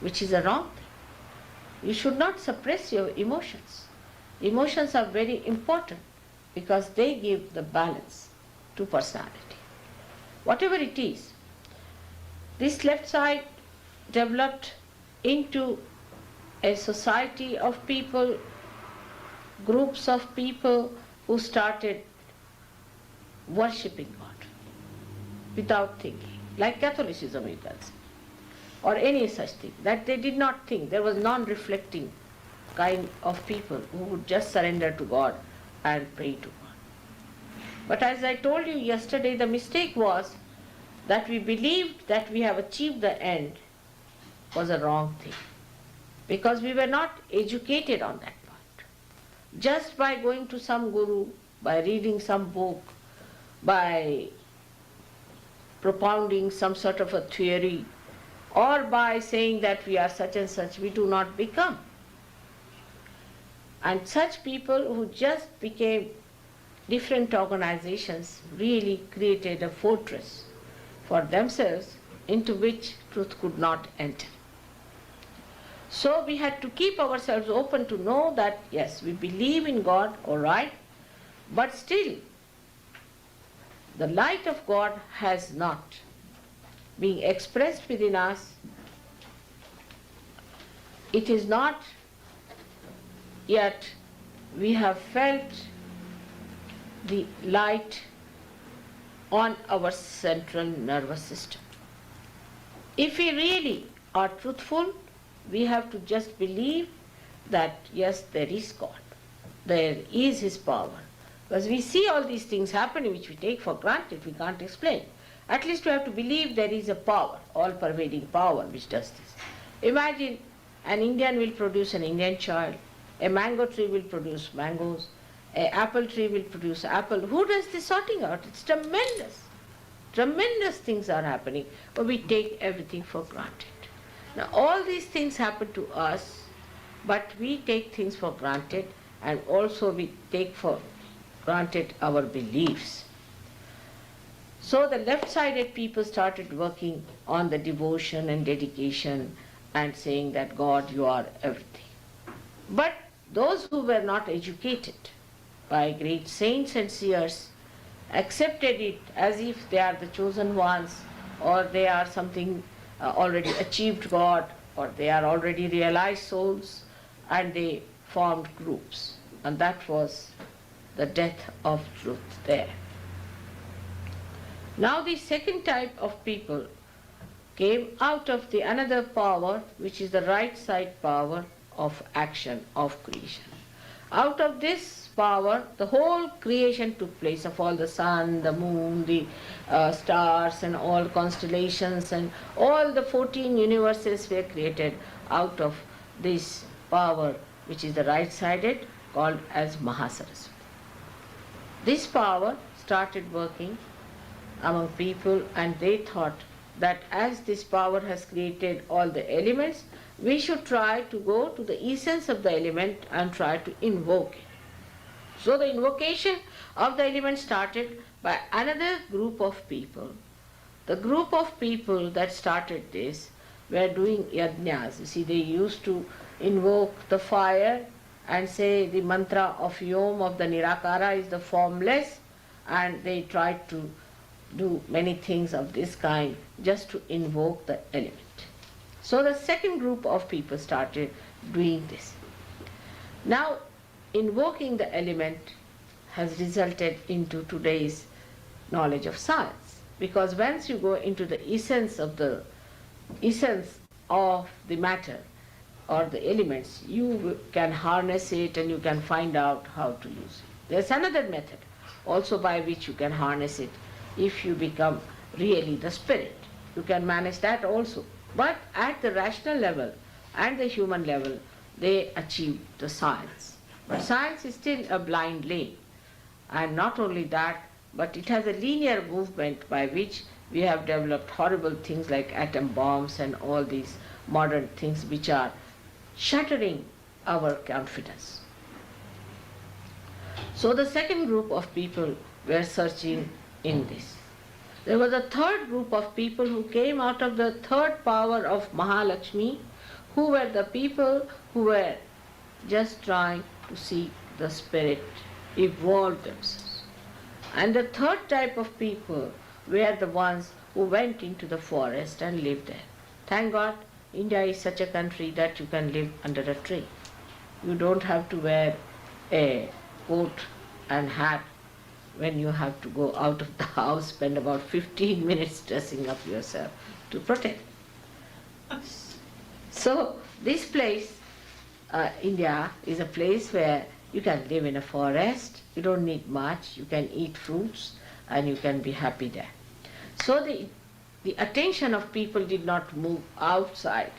which is a wrong thing. You should not suppress your emotions. Emotions are very important because they give the balance to personality. Whatever it is, this left side developed into a society of people, groups of people who started worshipping God without thinking, like Catholicism you can say, or any such thing, that they did not think. There was non-reflecting kind of people who would just surrender to God and pray to God. But as I told you yesterday, the mistake was that we believed that we have achieved the end was a wrong thing, because we were not educated on that point. Just by going to some guru, by reading some book, by propounding some sort of a theory, or by saying that we are such and such, we do not become. And such people who just became different organizations really created a fortress for themselves into which truth could not enter. So we had to keep ourselves open to know that yes, we believe in God, all right, but still the light of God has not been expressed within us. It is not yet we have felt the light on our central nervous system. If we really are truthful, we have to just believe that yes, there is God, there is His power. Because we see all these things happening which we take for granted, we can't explain. At least we have to believe there is a power, all-pervading power which does this. Imagine an Indian will produce an Indian child, a mango tree will produce mangoes, an apple tree will produce apple. Who does this sorting out? It's tremendous. Tremendous things are happening, but we take everything for granted. Now all these things happen to us, but we take things for granted, and also we take for granted our beliefs. So the left-sided people started working on the devotion and dedication and saying that God, you are everything. But those who were not educated by great saints and seers accepted it as if they are the chosen ones, or they are something already achieved God, or they are already realized souls, and they formed groups. And that was the death of truth there. Now the second type of people came out of the another power, which is the right side power of action, of creation. Out of this power, the whole creation took place of all the sun, the moon, the stars and all constellations, and all the 14 universes were created out of this power, which is the right-sided, called as Mahasaraswati. This power started working among people, and they thought that as this power has created all the elements, we should try to go to the essence of the element and try to invoke it. So the invocation of the element started by another group of people. The group of people that started this were doing yajnas. You see, they used to invoke the fire and say the mantra of Yom, of the Nirakara, is the formless, and they tried to do many things of this kind just to invoke the element. So the second group of people started doing this. Now, invoking the element has resulted into today's knowledge of science, because once you go into the essence of the matter or the elements, you can harness it and you can find out how to use it. There's another method also by which you can harness it. If you become really the spirit, you can manage that also. But at the rational level and the human level, they achieve the science. But science is still a blind lane. And not only that, but it has a linear movement by which we have developed horrible things like atom bombs and all these modern things which are shattering our confidence. So the second group of people were searching in this. There was a third group of people who came out of the third power of Mahalakshmi, who were the people who were just trying to see the spirit evolve themselves. And the third type of people were the ones who went into the forest and lived there. Thank God, India is such a country that you can live under a tree. You don't have to wear a coat and hat when you have to go out of the house, spend about 15 minutes dressing up yourself to protect. So this place, India, is a place where you can live in a forest, you don't need much, you can eat fruits and you can be happy there. So the attention of people did not move outside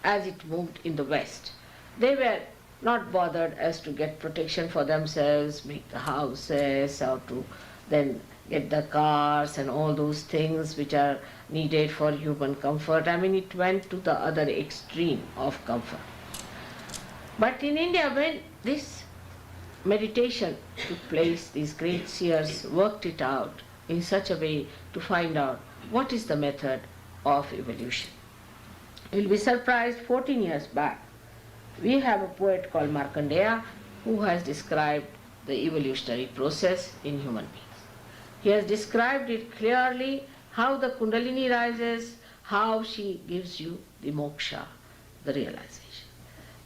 as it moved in the West. They were not bothered as to get protection for themselves, make the houses, or to then get the cars and all those things which are needed for human comfort. I mean, it went to the other extreme of comfort. But in India, when this meditation took place, these great seers worked it out in such a way to find out what is the method of evolution. You'll be surprised, 14 years back, we have a poet called Markandeya who has described the evolutionary process in human beings. He has described it clearly, how the Kundalini rises, how she gives you the moksha, the realization.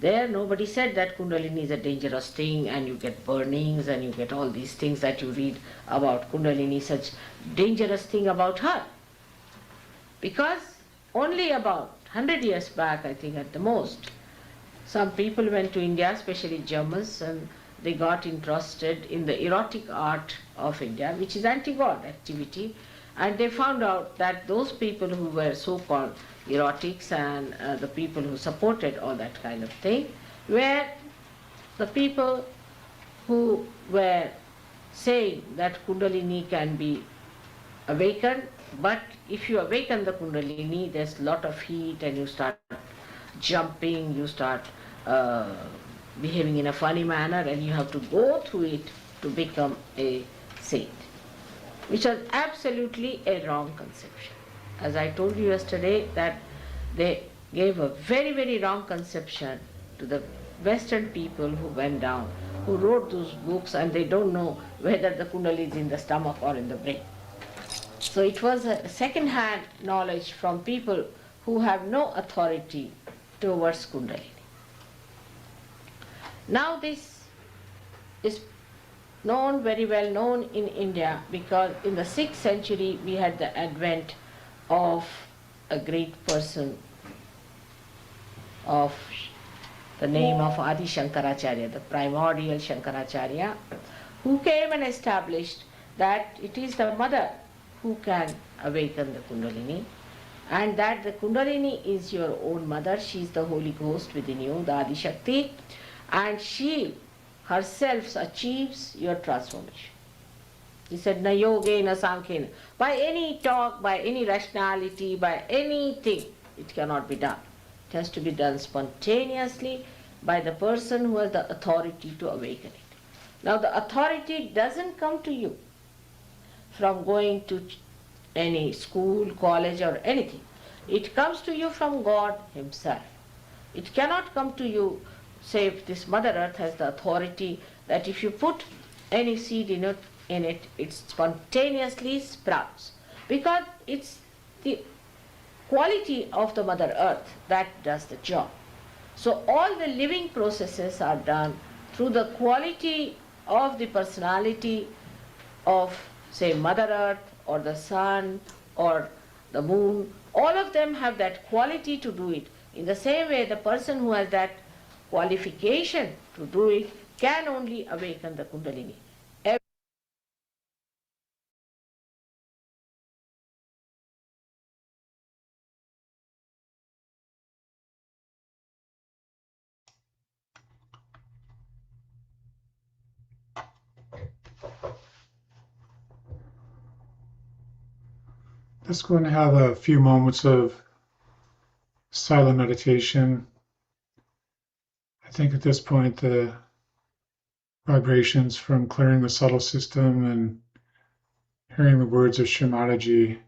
There nobody said that Kundalini is a dangerous thing and you get burnings and you get all these things that you read about Kundalini, such dangerous thing about her. Because only about 100 years back, I think at the most, some people went to India, especially Germans, and they got interested in the erotic art of India, which is anti-God activity, and they found out that those people who were so-called erotics and the people who supported all that kind of thing were the people who were saying that Kundalini can be awakened, but if you awaken the Kundalini, there's a lot of heat and you start jumping, you start behaving in a funny manner, and you have to go through it to become a saint, which was absolutely a wrong conception. As I told you yesterday, that they gave a very, very wrong conception to the Western people who went down, who wrote those books, and they don't know whether the Kundalini is in the stomach or in the brain. So it was a second-hand knowledge from people who have no authority towards Kundalini. Now this is known, very well known in India, because in the 6th century we had the advent of a great person of the name of Adi Shankaracharya, the primordial Shankaracharya, who came and established that it is the mother who can awaken the Kundalini, and that the Kundalini is your own mother. She is the Holy Ghost within you, the Adi Shakti, and she herself achieves your transformation. He said, na yoga, na sankhya. By any talk, by any rationality, by anything, it cannot be done. It has to be done spontaneously by the person who has the authority to awaken it. Now the authority doesn't come to you from going to any school, college or anything. It comes to you from God Himself. It cannot come to you, say if this Mother Earth has the authority that if you put any seed in it, it spontaneously sprouts. Because it's the quality of the Mother Earth that does the job. So all the living processes are done through the quality of the personality of, say, Mother Earth or the sun or the moon. All of them have that quality to do it. In the same way, the person who has that qualification to do it can only awaken the Kundalini. Just going to have a few moments of silent meditation. I think at this point the vibrations from clearing the subtle system and hearing the words of Shri Mataji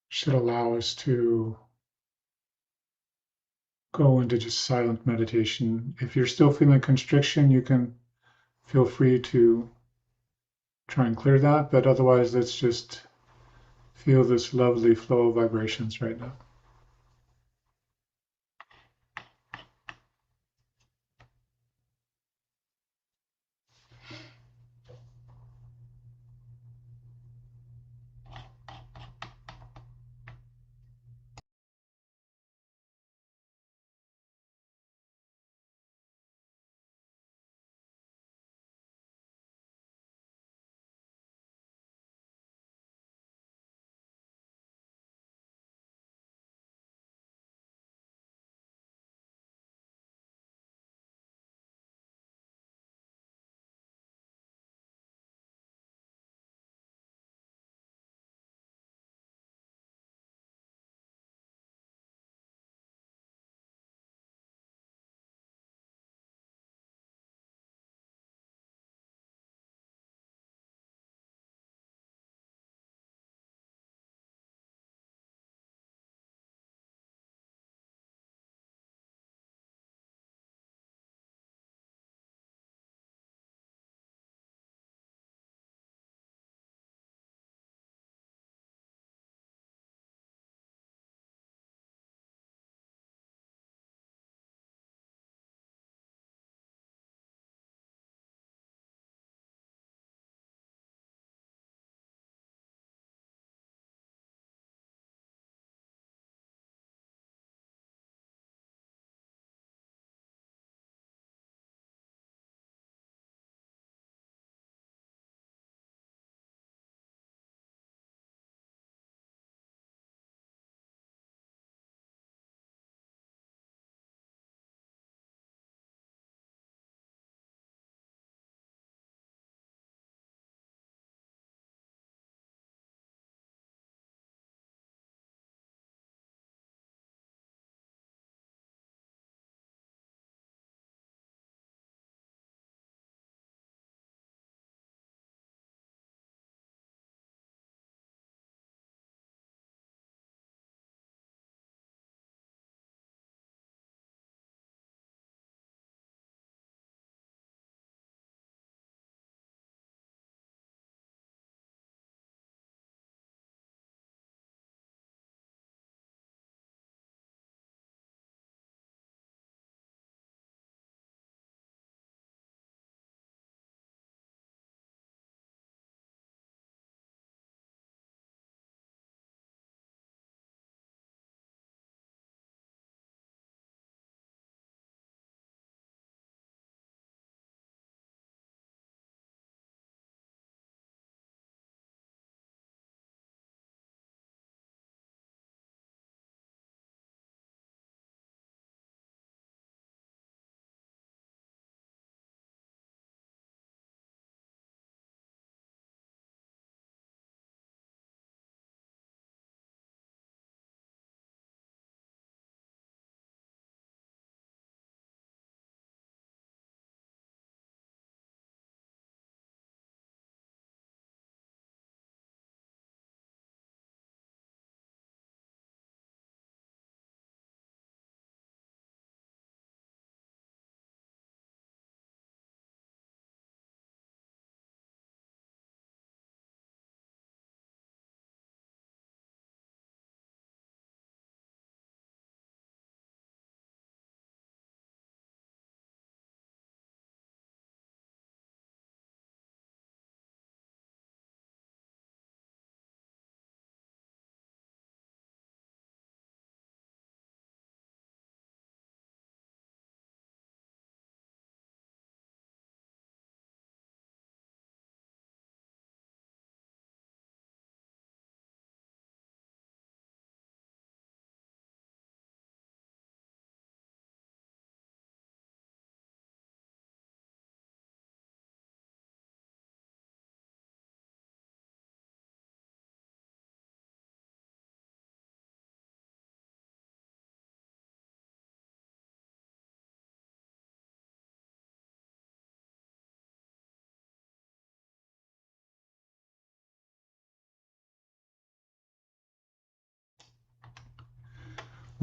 should allow us to go into just silent meditation. If you're still feeling constriction, you can feel free to try and clear that, but otherwise, let's just feel this lovely flow of vibrations right now.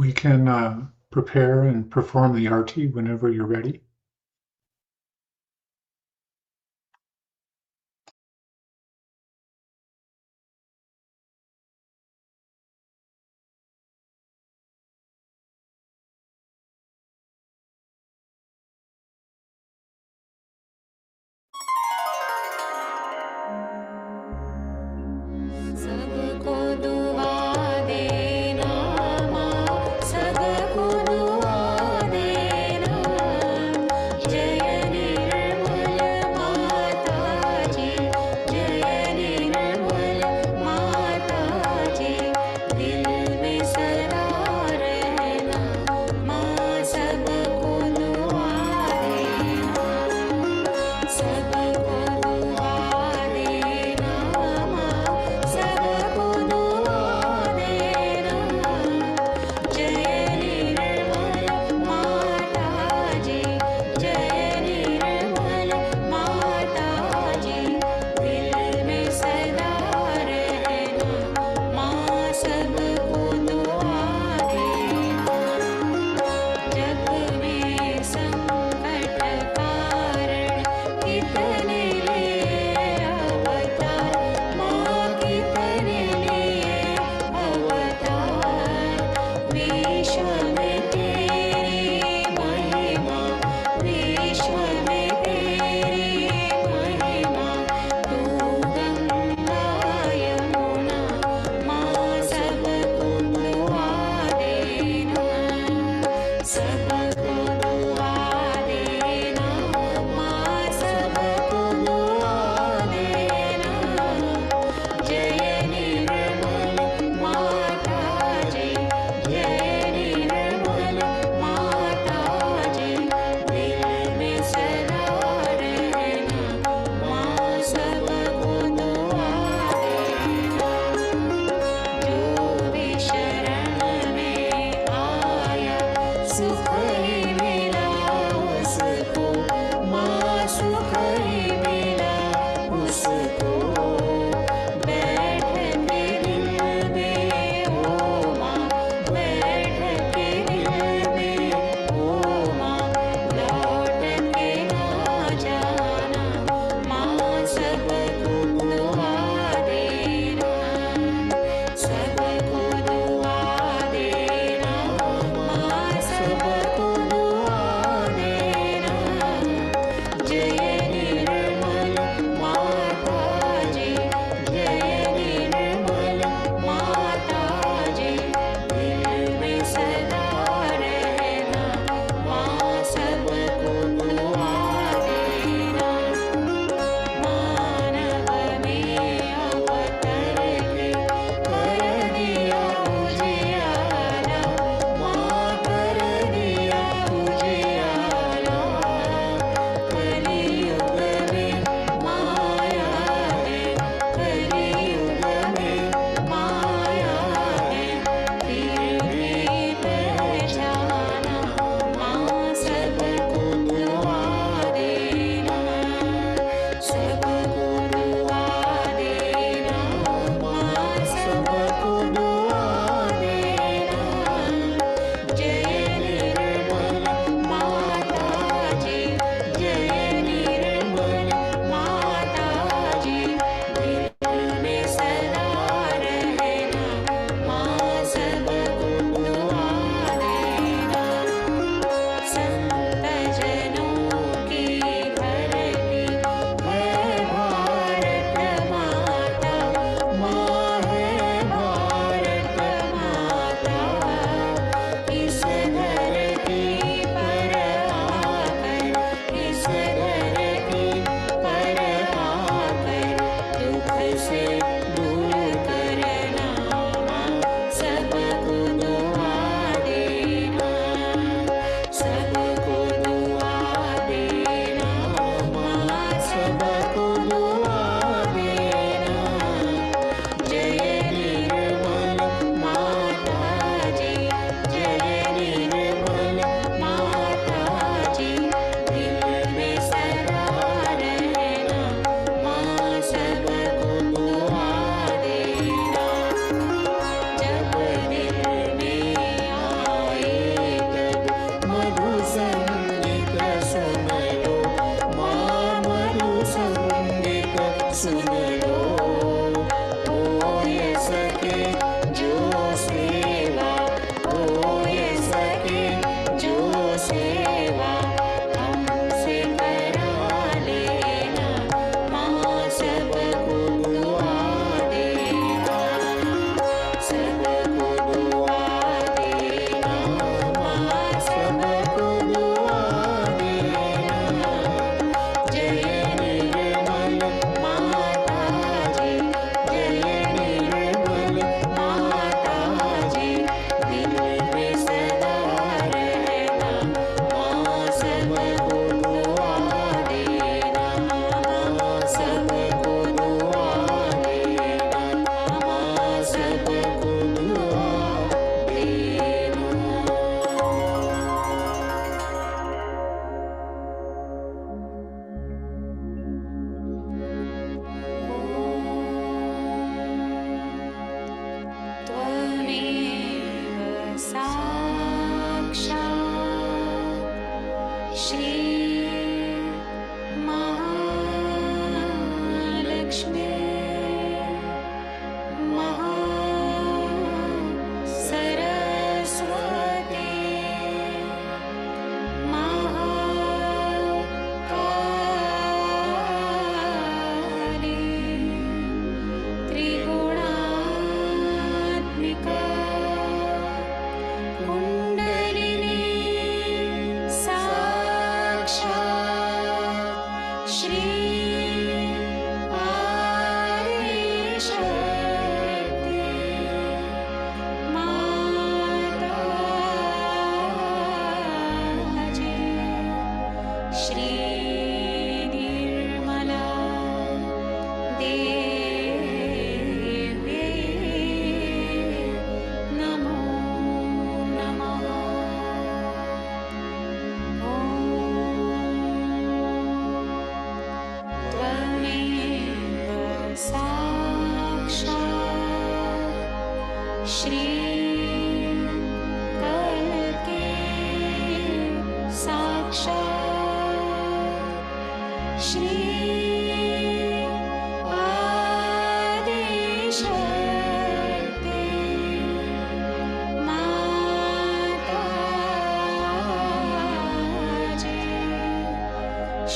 We can prepare and perform the arti whenever you're ready. सबको दुआ देना माँ, सबको दुआ देना। श्री करके साक्षात श्री आदिशक्ति माताजी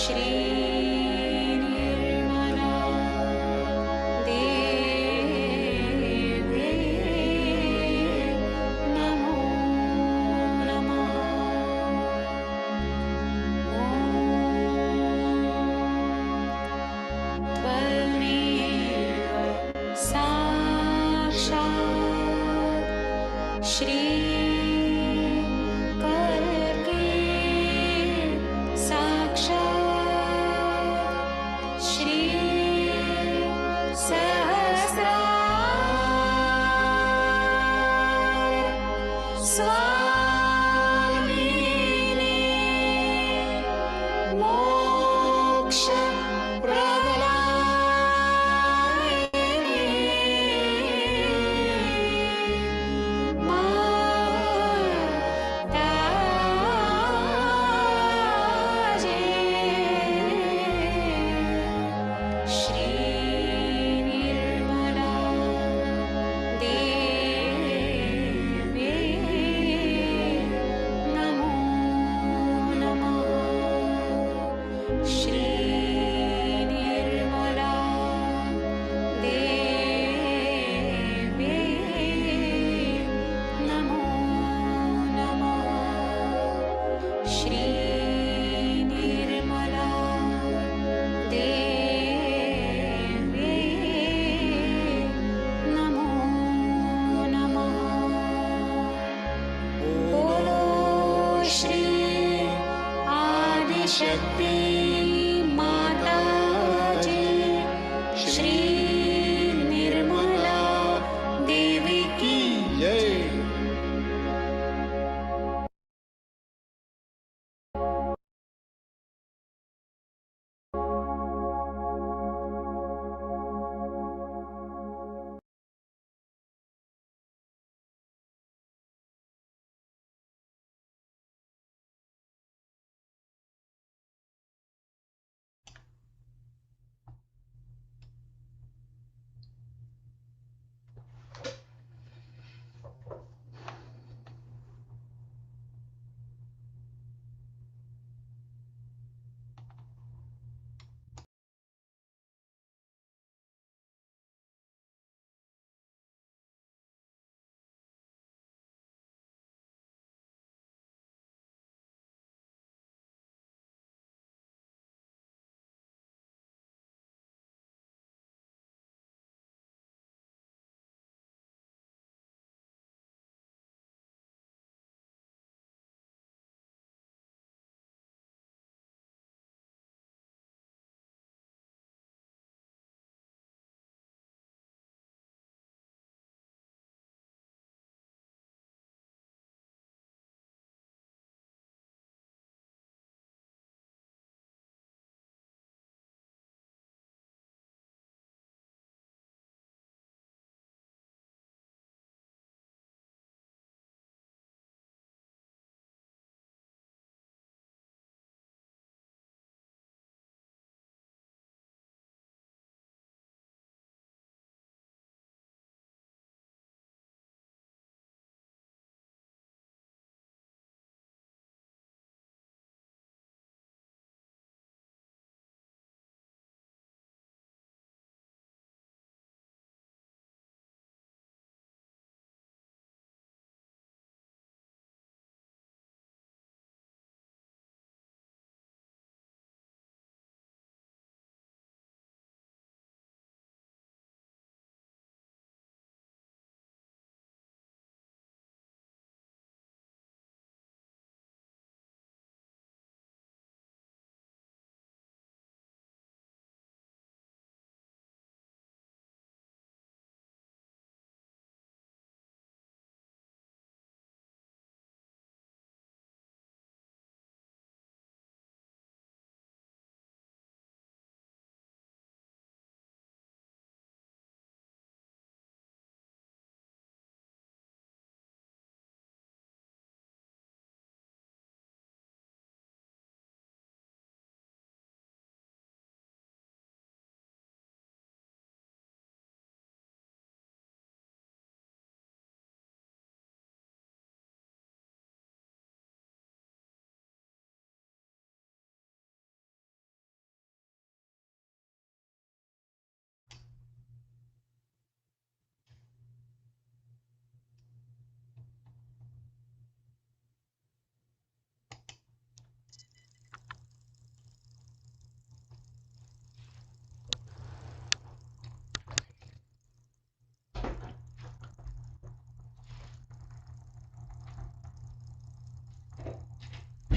श्री निर्मला देवी नमो नमः त्वमेव साक्षात् श्री करके साक्षात् श्री सहस्रार स्वामिने मोक्ष श्री निर्मला देवी नमो नमः श्री निर्मला देवी नमो नमः श्री निर्मला देवी नमो नमः बोलो श्री आदिशक्ति माताजी श्री निर्मला देवी की जय।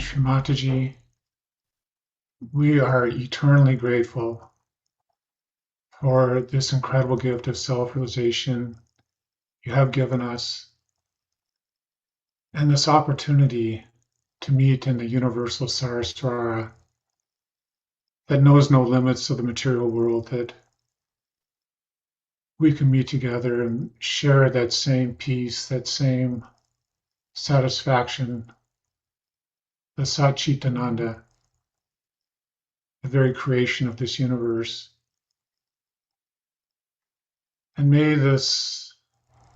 Shri Mataji, we are eternally grateful for this incredible gift of self-realization you have given us and this opportunity to meet in the universal Saraswara that knows no limits of the material world, that we can meet together and share that same peace, that same satisfaction, the Satchitananda, the very creation of this universe. And may this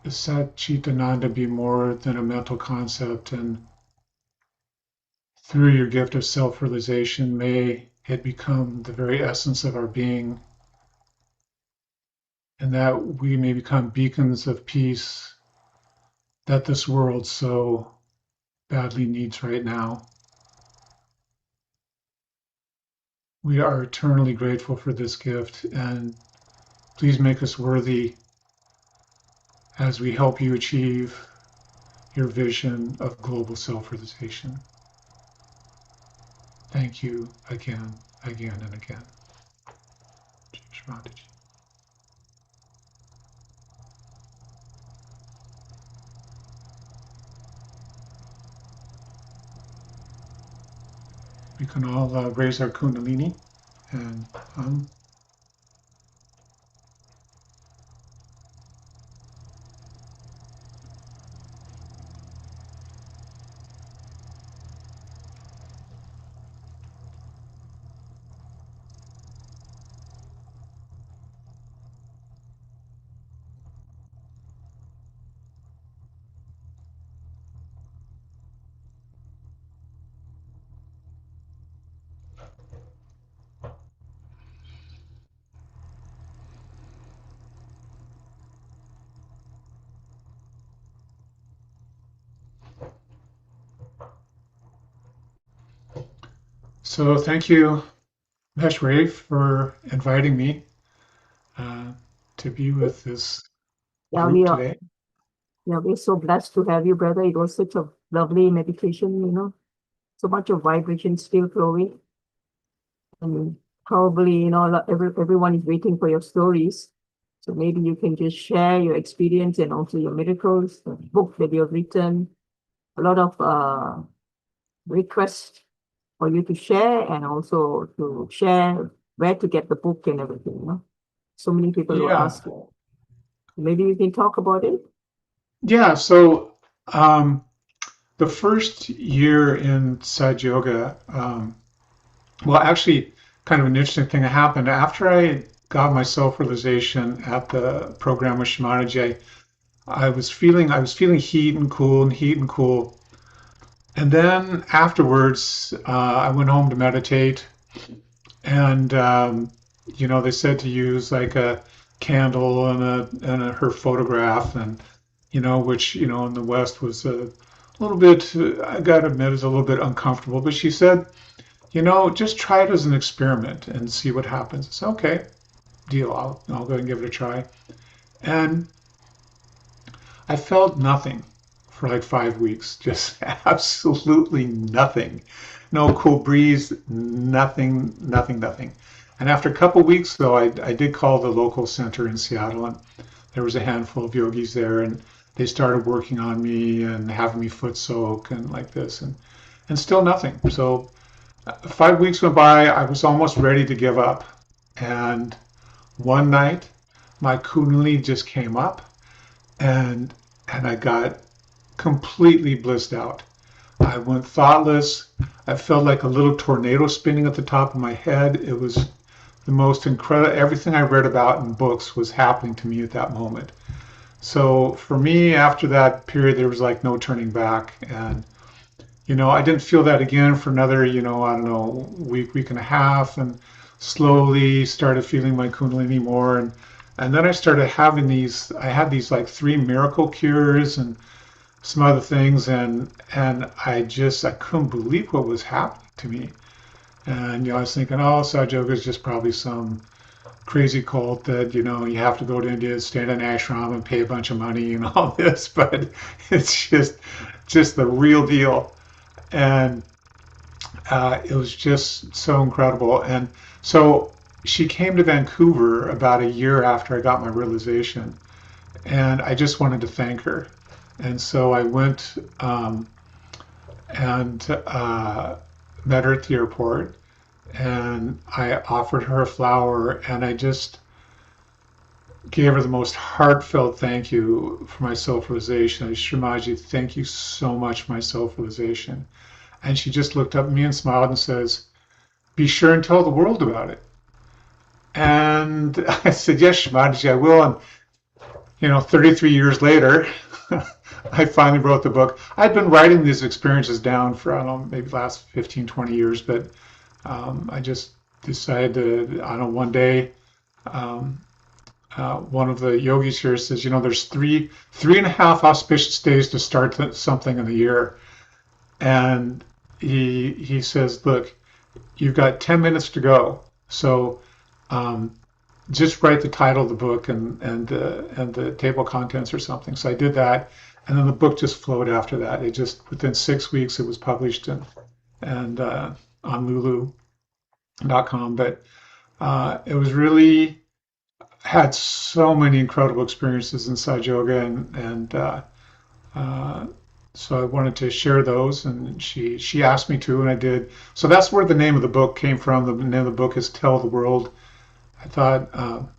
Satchitananda be more than a mental concept, and through your gift of self-realization, may it become the very essence of our being, and that we may become beacons of peace that this world so badly needs right now. We are eternally grateful for this gift, and please make us worthy as we help you achieve your vision of global self-realization. Thank you again, again, and again. Shri. We can all raise our Kundalini and so thank you, Maheshwari, for inviting me to be with this Yeah, group today. we're so blessed to have you, brother. It was such a lovely meditation, so much of vibration still flowing. And probably, everyone is waiting for your stories. So maybe you can just share your experience and also your miracles, the book that you have written, a lot of requests for you to share, and also to share where to get the book and everything. So many people will Yeah, ask you. Maybe you can talk about it. yeah. So the first year in Sahaja Yoga, well, actually, kind of an interesting thing happened after I got my self-realization at the program with Shri. I was feeling heat and cool and heat and cool. And then afterwards, I went home to meditate, and they said to use like a candle and her photograph, and which in the West was a little bit, I gotta admit, is a little bit uncomfortable. But she said, just try it as an experiment and see what happens. I said, okay, deal. I'll go and give it a try. And I felt nothing for like 5 weeks, just absolutely nothing. No cool breeze, nothing, nothing, nothing. And after a couple of weeks, though, I did call the local center in Seattle, and there was a handful of yogis there, and they started working on me and having me foot soak and like this, and still nothing. So 5 weeks went by, I was almost ready to give up. And one night, my kundalini just came up, and I got completely blissed out. I went thoughtless. I felt like a little tornado spinning at the top of my head. It was the most incredible. Everything I read about in books was happening to me at that moment. So for me, after that period, there was like no turning back. And, I didn't feel that again for another, I don't know, week and a half, and slowly started feeling my Kundalini more. And then I started having I had these like 3 miracle cures and some other things, and I couldn't believe what was happening to me. And I was thinking, oh, Sahaja Yoga is just probably some crazy cult that you have to go to India, stay in an ashram, and pay a bunch of money and all this, but it's just the real deal. And it was just so incredible. And so she came to Vancouver about a year after I got my realization, and I just wanted to thank her. And so I went and met her at the airport, and I offered her a flower, and I just gave her the most heartfelt thank you for my self-realization. Shrimaji, thank you so much for my self-realization. And she just looked up at me and smiled and says, be sure and tell the world about it. And I said, yes, Shrimaji, I will. And, 33 years later, I finally wrote the book. I'd been writing these experiences down for, I don't know, maybe the last 15, 20 years, but I just decided to, one day, one of the yogis here says, there's three and a half auspicious days to start something in the year. And he says, look, you've got 10 minutes to go. So just write the title of the book and the table of contents or something. So I did that. And then the book just flowed after that. It just, within 6 weeks, it was published and on lulu.com. But it was really, had so many incredible experiences in Sahaja Yoga, and so I wanted to share those, and she asked me to, and I did. So that's where the name of the book came from. The name of the book is Tell the World. I thought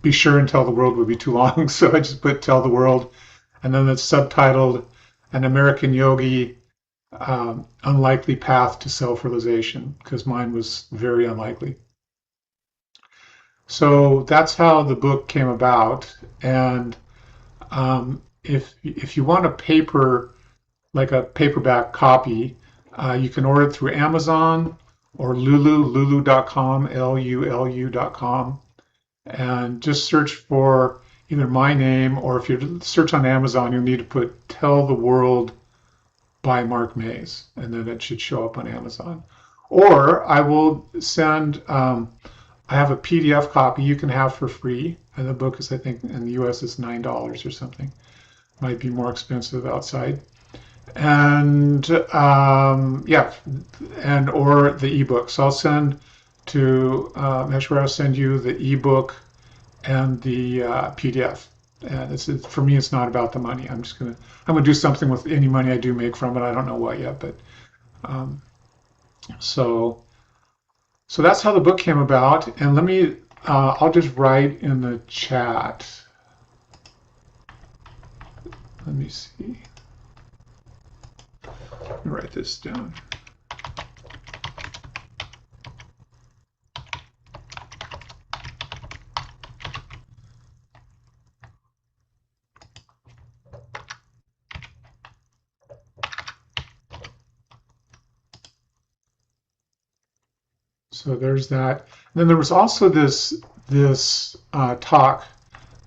be sure and tell the world would be too long, so I just put Tell the World, and then it's subtitled An American Yogi Unlikely Path to Self-Realization, because mine was very unlikely. So that's how the book came about. And if you want a paper, like a paperback copy, you can order it through Amazon or lulu.com, lulu.com, and just search for either my name, or if you search on Amazon, you'll need to put Tell the World by Mark Mays, and then it should show up on Amazon. Or I will send, I have a PDF copy you can have for free, and the book is, I think, in the US is $9 or something. Might be more expensive outside. And yeah, and or the ebook. So I'll send to Meshwar, I'll send you the ebook and the PDF. And for me, it's not about the money. I'm gonna do something with any money I do make from it. I don't know what yet, but so that's how the book came about. And let me, I'll just write in the chat. Let me see. Let me write this down. So there's that. And then there was also this talk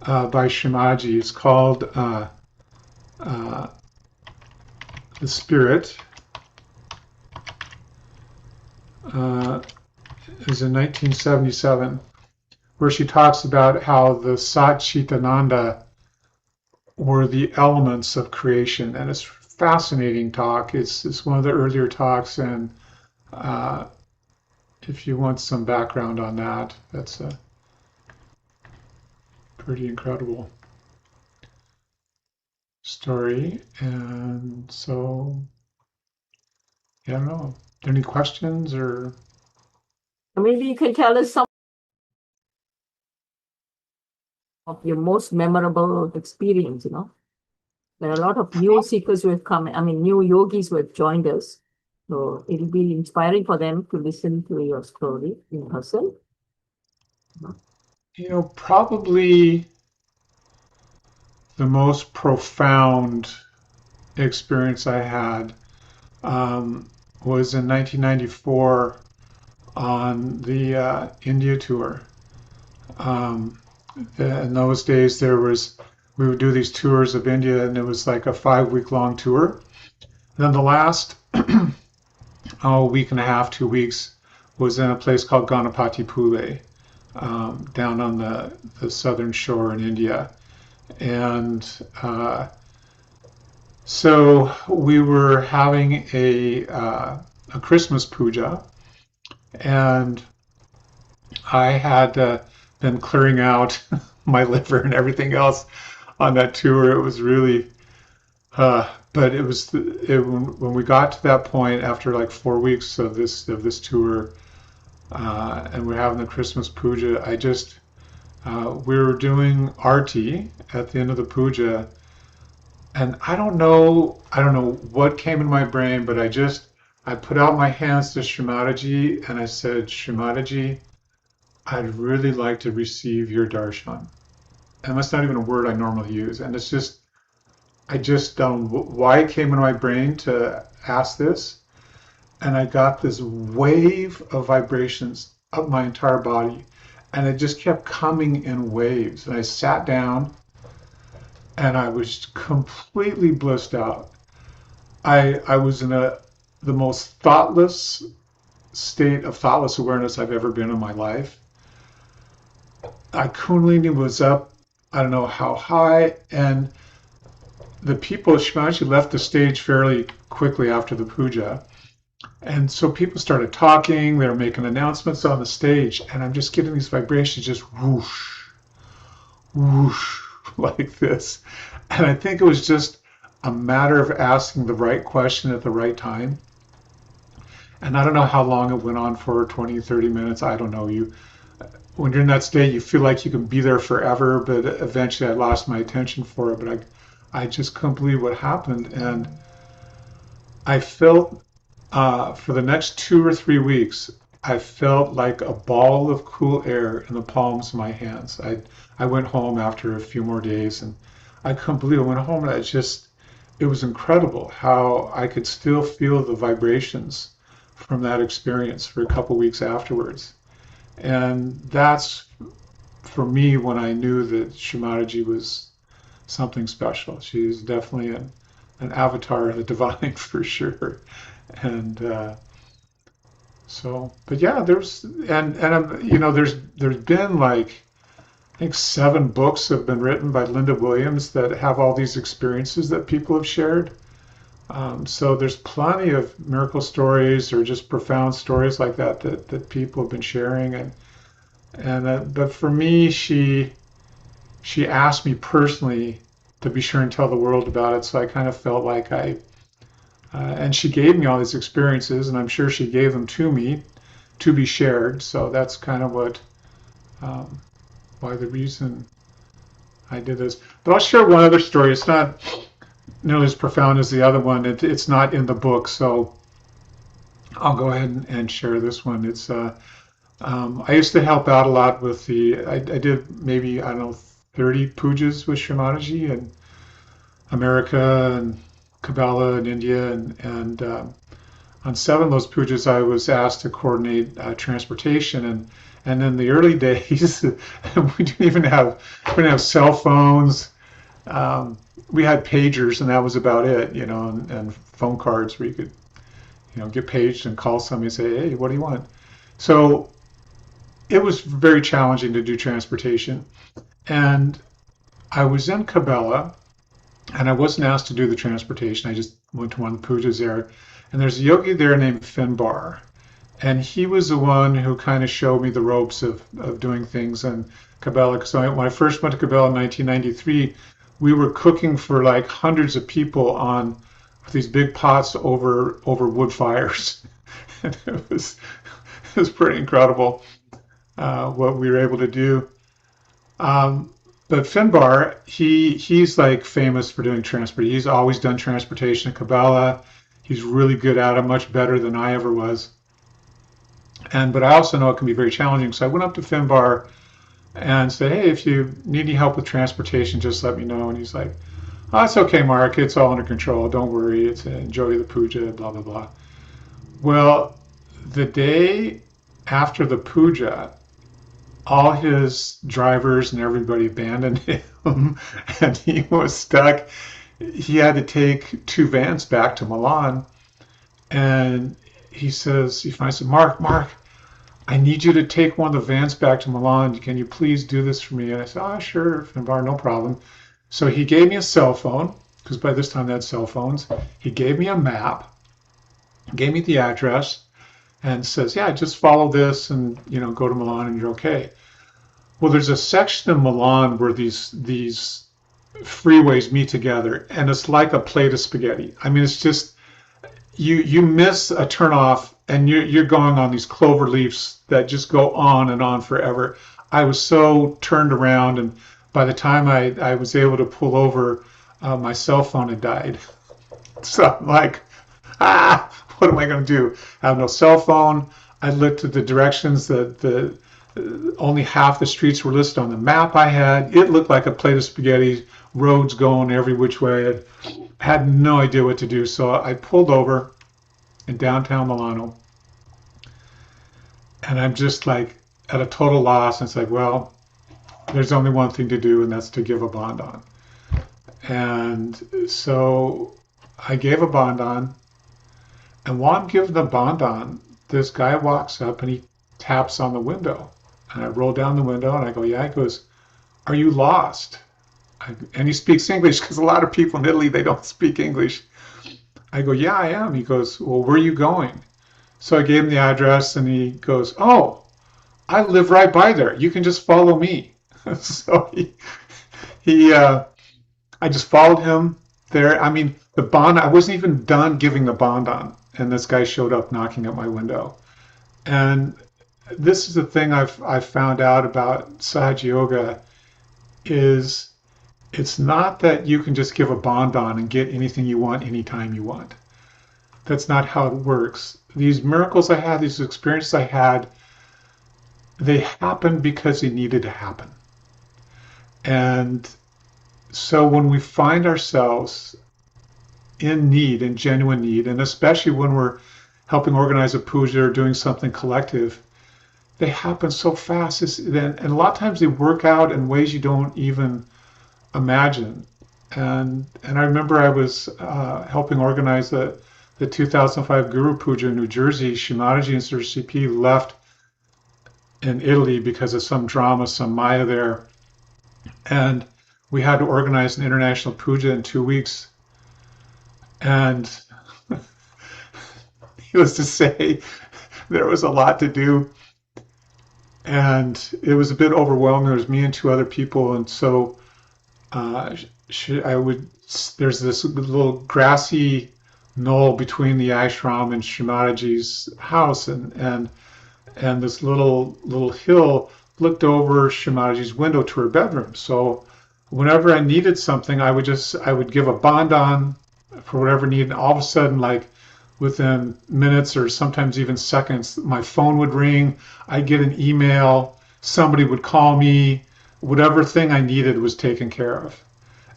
by Shrimaji. It's called The Spirit. It was in 1977, where she talks about how the Sat Chitananda were the elements of creation. And it's a fascinating talk. It's one of the earlier talks, and if you want some background on that, that's pretty incredible story. And so, yeah, I don't know. Any questions or? Maybe you can tell us some of your most memorable experience, There are a lot of new seekers who have come, new yogis who have joined us. So it'll be inspiring for them to listen to your story in person. Probably the most profound experience I had was in 1994 on the India tour. In those days, we would do these tours of India, and it was like a 5-week-long tour. And then the last week and a half, 2 weeks, was in a place called Ganapati Pule, down on the southern shore in India. And so we were having a a Christmas puja, and I had been clearing out my liver and everything else on that tour. It was really, but it was when we got to that point after like 4 weeks of this tour, and we're having the Christmas puja. We were doing arti at the end of the puja, and I don't know what came in my brain, but I put out my hands to Shri Mataji and I said, Shri Mataji, I'd really like to receive your darshan. And that's not even a word I normally use. And it's just, I just don't know why it came in my brain to ask this. And I got this wave of vibrations up my entire body. And it just kept coming in waves. And I sat down and I was completely blissed out. I was in the most thoughtless state of thoughtless awareness I've ever been in my life. Kundalini was up, I don't know how high, and the people at Shamaji left the stage fairly quickly after the puja. And so people started talking, they were making announcements on the stage, and I'm just getting these vibrations just whoosh, whoosh, like this. And I think it was just a matter of asking the right question at the right time. And I don't know how long it went on for, 20, 30 minutes, I don't know. When you're in that state, you feel like you can be there forever, but eventually I lost my attention for it. But I just couldn't believe what happened. And I felt, for the next 2 or 3 weeks, I felt like a ball of cool air in the palms of my hands. I went home after a few more days, and I couldn't believe it. I went home, and it was incredible how I could still feel the vibrations from that experience for a couple weeks afterwards. And that's, for me, when I knew that Shri Mataji was something special. She's definitely an avatar of the divine for sure. And but yeah, there's been like, I think 7 books have been written by Linda Williams that have all these experiences that people have shared. So there's plenty of miracle stories or just profound stories like that people have been sharing. But for me, she asked me personally to be sure and tell the world about it. So I kind of felt like and she gave me all these experiences, and I'm sure she gave them to me to be shared. So that's kind of why the reason I did this. But I'll share one other story. It's not nearly as profound as the other one. It's not in the book, so I'll go ahead and share this one. It's I used to help out a lot with I did maybe, I don't know, 30 pujas with Shri Mataji in America and Kabbalah in India, and on 7 of those pujas I was asked to coordinate transportation, and in the early days we didn't have cell phones. We had pagers, and that was about it, and phone cards where you could, get paged and call somebody and say, hey, what do you want? So it was very challenging to do transportation. And I was in Kabbalah, and I wasn't asked to do the transportation. I just went to one of the pujas there. And there's a yogi there named Finbar. And he was the one who kind of showed me the ropes of doing things in Kabbalah. So when I first went to Kabbalah in 1993, we were cooking for like hundreds of people on these big pots over wood fires. And it was pretty incredible what we were able to do. But Finbar, he's like famous for doing transport. He's always done transportation in Kabbalah. He's really good at it, much better than I ever was. But I also know it can be very challenging. So I went up to Finbar and said, hey, if you need any help with transportation, just let me know. And he's like, oh, it's okay, Mark. It's all under control. Don't worry. Enjoy the puja, blah, blah, blah. Well, the day after the puja, all his drivers and everybody abandoned him, and he was stuck. He had to take 2 vans back to Milan. And I said, Mark, I need you to take one of the vans back to Milan. Can you please do this for me? And I said, oh, sure, Finbar, no problem. So he gave me a cell phone, because by this time they had cell phones. He gave me a map. gave me the address, and says, yeah, just follow this and, go to Milan and you're okay. Well, there's a section of Milan where these freeways meet together, and it's like a plate of spaghetti. I mean, it's just, you miss a turnoff and you're going on these clover leaves that just go on and on forever. I was so turned around, and by the time I was able to pull over, my cell phone had died. So I'm like, what am I going to do? I have no cell phone. I looked at the directions that only half the streets were listed on the map I had. It looked like a plate of spaghetti, roads going every which way. I had no idea what to do. So I pulled over in downtown Milano, and I'm just like at a total loss. And it's like, well, there's only one thing to do, and that's to give a bond on. And so I gave a bond on, and while I'm giving the bond on, this guy walks up and he taps on the window. And I roll down the window and I go, yeah. He goes, are you lost? And he speaks English, because a lot of people in Italy, they don't speak English. I go, yeah, I am. He goes, well, where are you going? So I gave him the address, and he goes, oh, I live right by there. You can just follow me. So I just followed him there. I mean, the bond, I wasn't even done giving the bond on, and this guy showed up knocking at my window. And this is the thing I've found out about Sahaja Yoga is it's not that you can just give a bond on and get anything you want anytime you want. That's not how it works. These miracles I had, these experiences I had, they happened because they needed to happen. And so when we find ourselves in need, in genuine need, and especially when we're helping organize a puja or doing something collective, they happen so fast. And a lot of times they work out in ways you don't even imagine. And I remember I was helping organize the 2005 Guru Puja in New Jersey. Shri Mataji and Sir CP left in Italy because of some drama, some Maya there. And we had to organize an international puja in 2 weeks. And needless to say, there was a lot to do. And it was a bit overwhelming. There was me and two other people. And so there's this little grassy knoll between the ashram and Shri Mataji's house. And this little hill looked over Shri Mataji's window to her bedroom. So whenever I needed something, I would give a bond on for whatever need. And all of a sudden, like within minutes or sometimes even seconds, my phone would ring. I'd get an email. Somebody would call me. Whatever thing I needed was taken care of.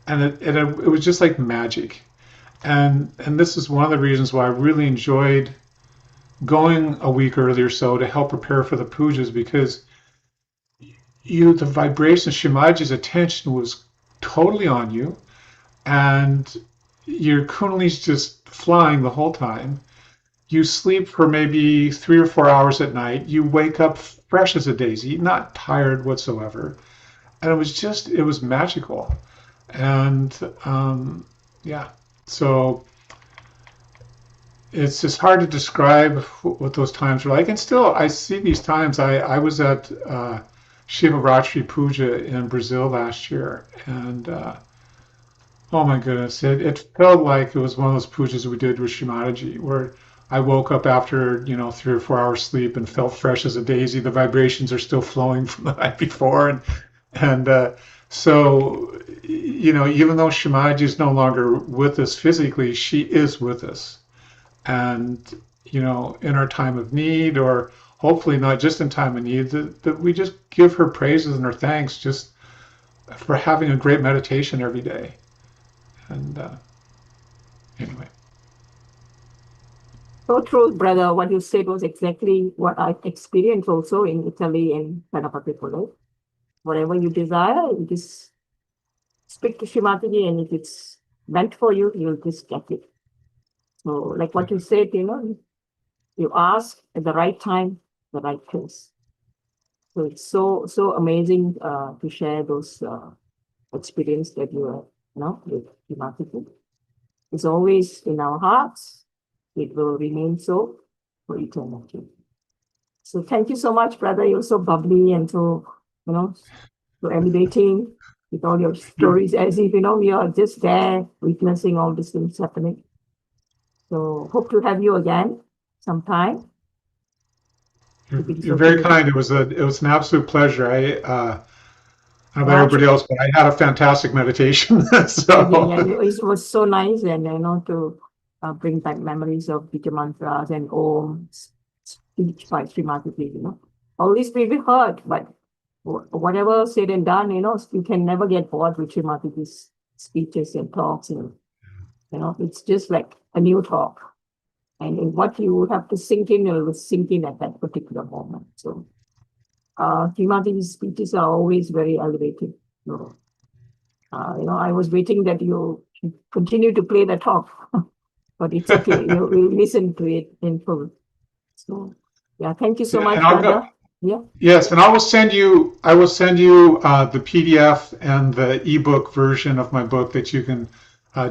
And it was just like magic. And this is one of the reasons why I really enjoyed going a week early or so to help prepare for the pujas, because the vibration, Shri Mataji's attention was totally on you, and your kundalini's just flying the whole time. You sleep for maybe 3 or 4 hours at night. You wake up fresh as a daisy, not tired whatsoever. And it was magical. And yeah, so it's just hard to describe what those times were like. And still, I see these times. I was at Shivaratri Puja in Brazil last year, and oh my goodness, it felt like it was one of those pujas we did with Shri Mataji, where I woke up after 3 or 4 hours sleep and felt fresh as a daisy. The vibrations are still flowing from the night before, and so even though Shri Mataji is no longer with us physically, she is with us. And in our time of need, or hopefully not just in time of need, that we just give her praises and her thanks just for having a great meditation every day. And anyway. So true, brother. What you said was exactly what I experienced also in Italy and Panapatipolo. Whatever you desire, you just speak to Shri Mataji, and if it's meant for you, you'll just get it. So like what you said, you ask at the right time, the right place. So it's so amazing to share those experience that you have with Shri Mataji. It's always in our hearts. it will remain so for eternity. So thank you so much, brother. You're so bubbly and so, so elevating with all your stories, as if, we are just there witnessing all these things happening. So hope to have you again sometime. You're very kind. It was an absolute pleasure. I don't know about everybody else, but I had a fantastic meditation. So It was so nice, and to bring back memories of Bija mantras and Om speech by Shri Mataji. All these we heard, but whatever said and done, you can never get bored with Shri Mataji's speeches and talks, and it's just like a new talk. And what you have to sink in, it will sink in at that particular moment. So Shri Mataji's speeches are always very elevated. I was waiting that you continue to play the talk, but it's okay. You will listen to it in full. So yeah, thank you so much, brother. Yeah. Yes, and I will send you the PDF and the ebook version of my book that you can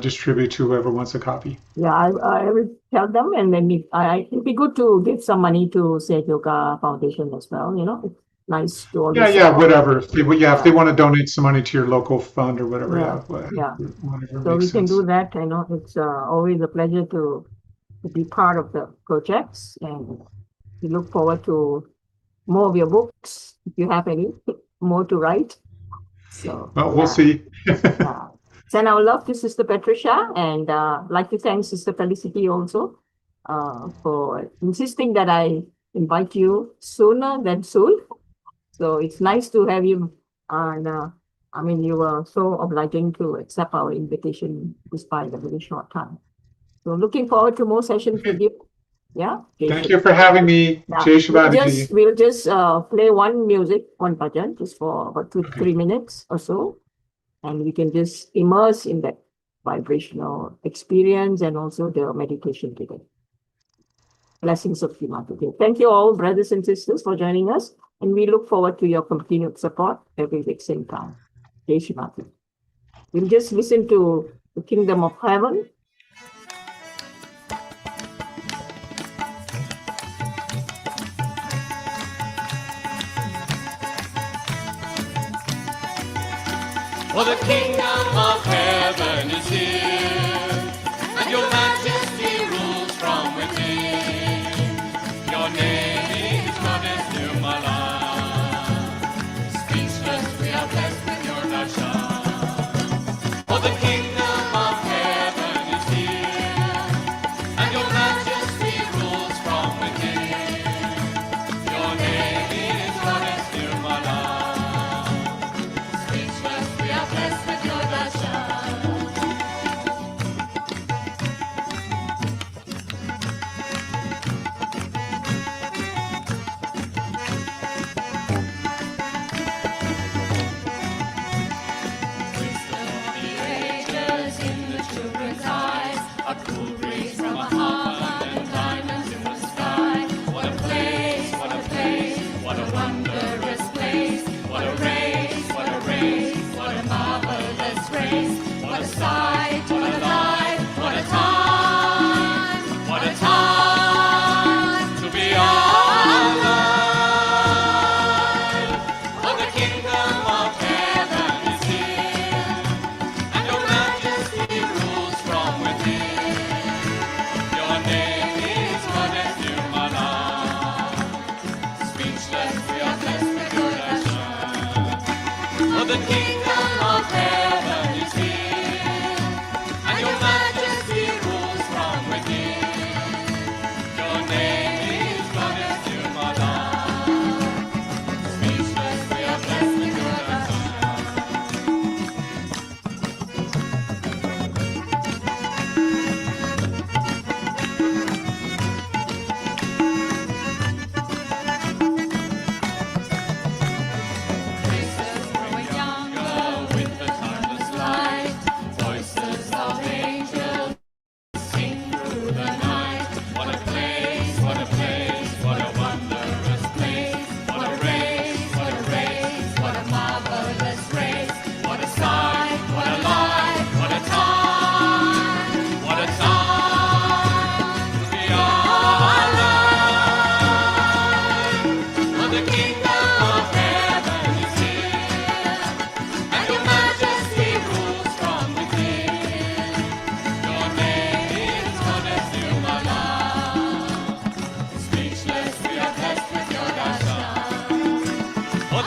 distribute to whoever wants a copy. Yeah, I will tell them, and then it'd be good to give some money to Sahaja Yoga Foundation as well. It's nice to always whatever. If they want to donate some money to your local fund or whatever. So we can do that. It's always a pleasure to be part of the projects, and we look forward to more of your books if you have any more to write. So we'll see. Send our love to Sister Patricia, and like to thank Sister Felicity also for insisting that I invite you sooner than soon. So it's nice to have you, and you were so obliging to accept our invitation despite a very short time. So looking forward to more sessions with you. Yeah. Thank you for having me. Jai Shivadaji. We'll just play one bhajan, just for about 2-3 minutes or so. And we can just immerse in that vibrational experience and also the meditation today. Blessings of Shri Mataji. Thank you all, brothers and sisters, for joining us. And we look forward to your continued support every week, same time. Jai Shri Mataji. We'll just listen to the Kingdom of Heaven. For the kingdom of heaven is here, and your majesty rules from within. Your name is Goddess Nirmala. Speechless, we are blessed with your darshan. For the kingdom of heaven is here, and your majesty rules from within. Your name is Goddess Nirmala.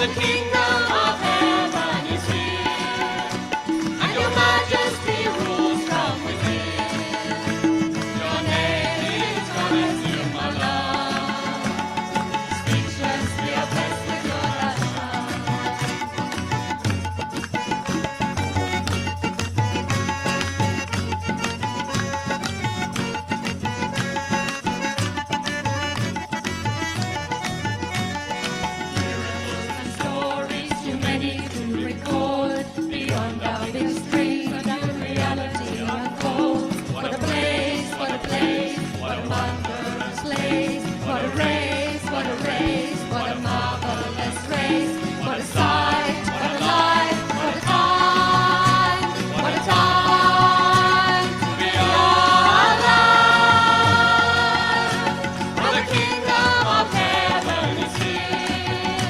the kingdom of heaven is here, and your majesty rules from within. Your name is God as Nirmala. Speechless, we are blessed with your darshan. Stories too many to record, beyond our big screen, that reality unfolds. What a place, what a place, what a marvelous place, what a race, what a race, what a marvelous race, what a sight, what a life, what a time, what a time to be alive. For the kingdom of heaven is here,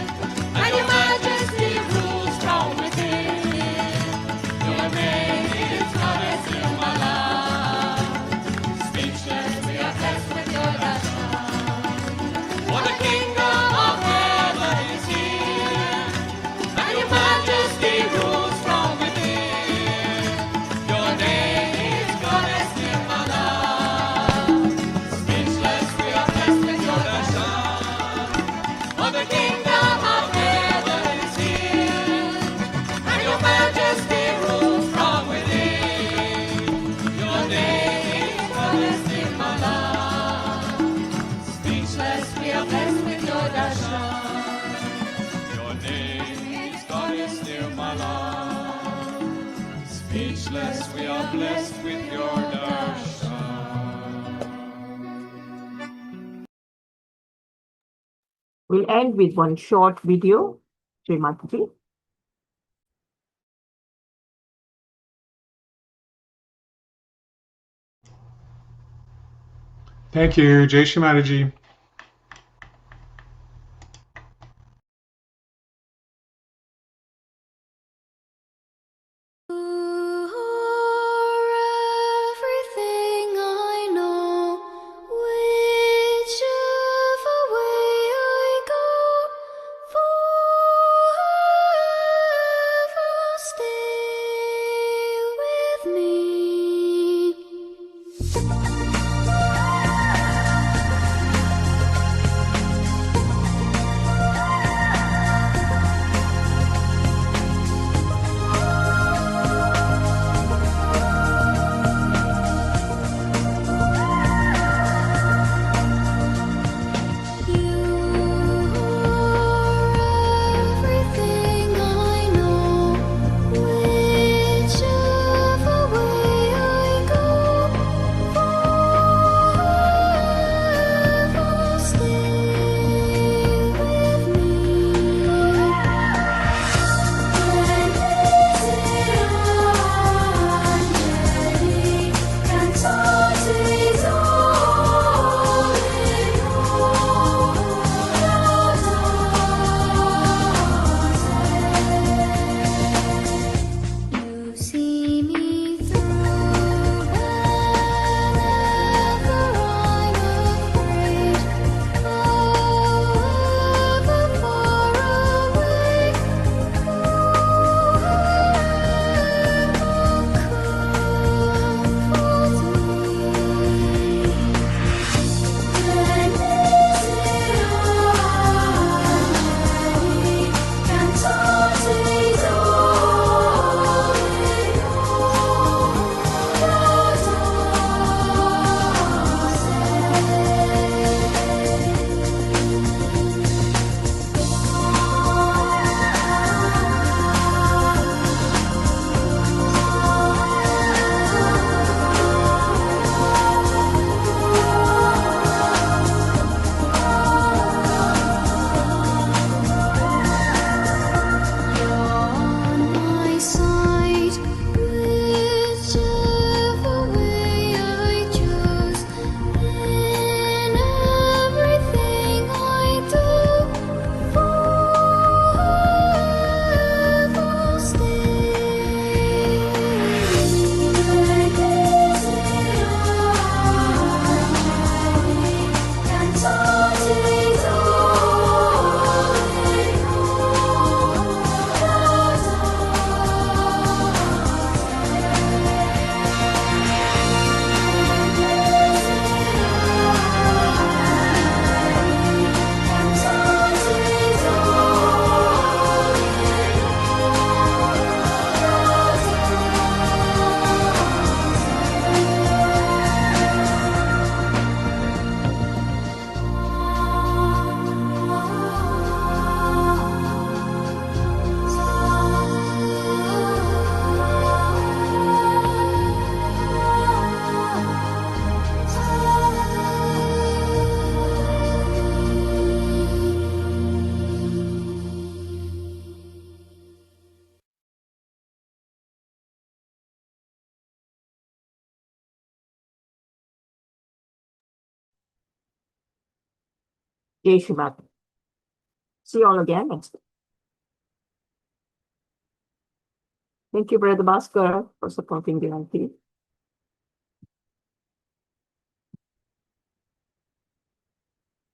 and your majesty rules from within. Your name is Goddess Nirmala. Speechless, we are blessed with your darshan. For the kingdom of heaven is here, and your majesty rules from within. Your name is Goddess Nirmala. Speechless, we are blessed with your darshan. For the kingdom of heaven is here, and your majesty rules from within. Your name is Goddess Nirmala. Speechless, we are blessed with your darshan. Your name is Goddess Nirmala. Speechless, we are blessed with your darshan. We'll end with one short video, Shri Mataji. Thank you, Jai Shri Mataji. Everything I know, whichever way I go, forever stay with me. Jai Shri Mataji. See you all again next week. Thank you, Brother Bhaskar, for supporting the LP.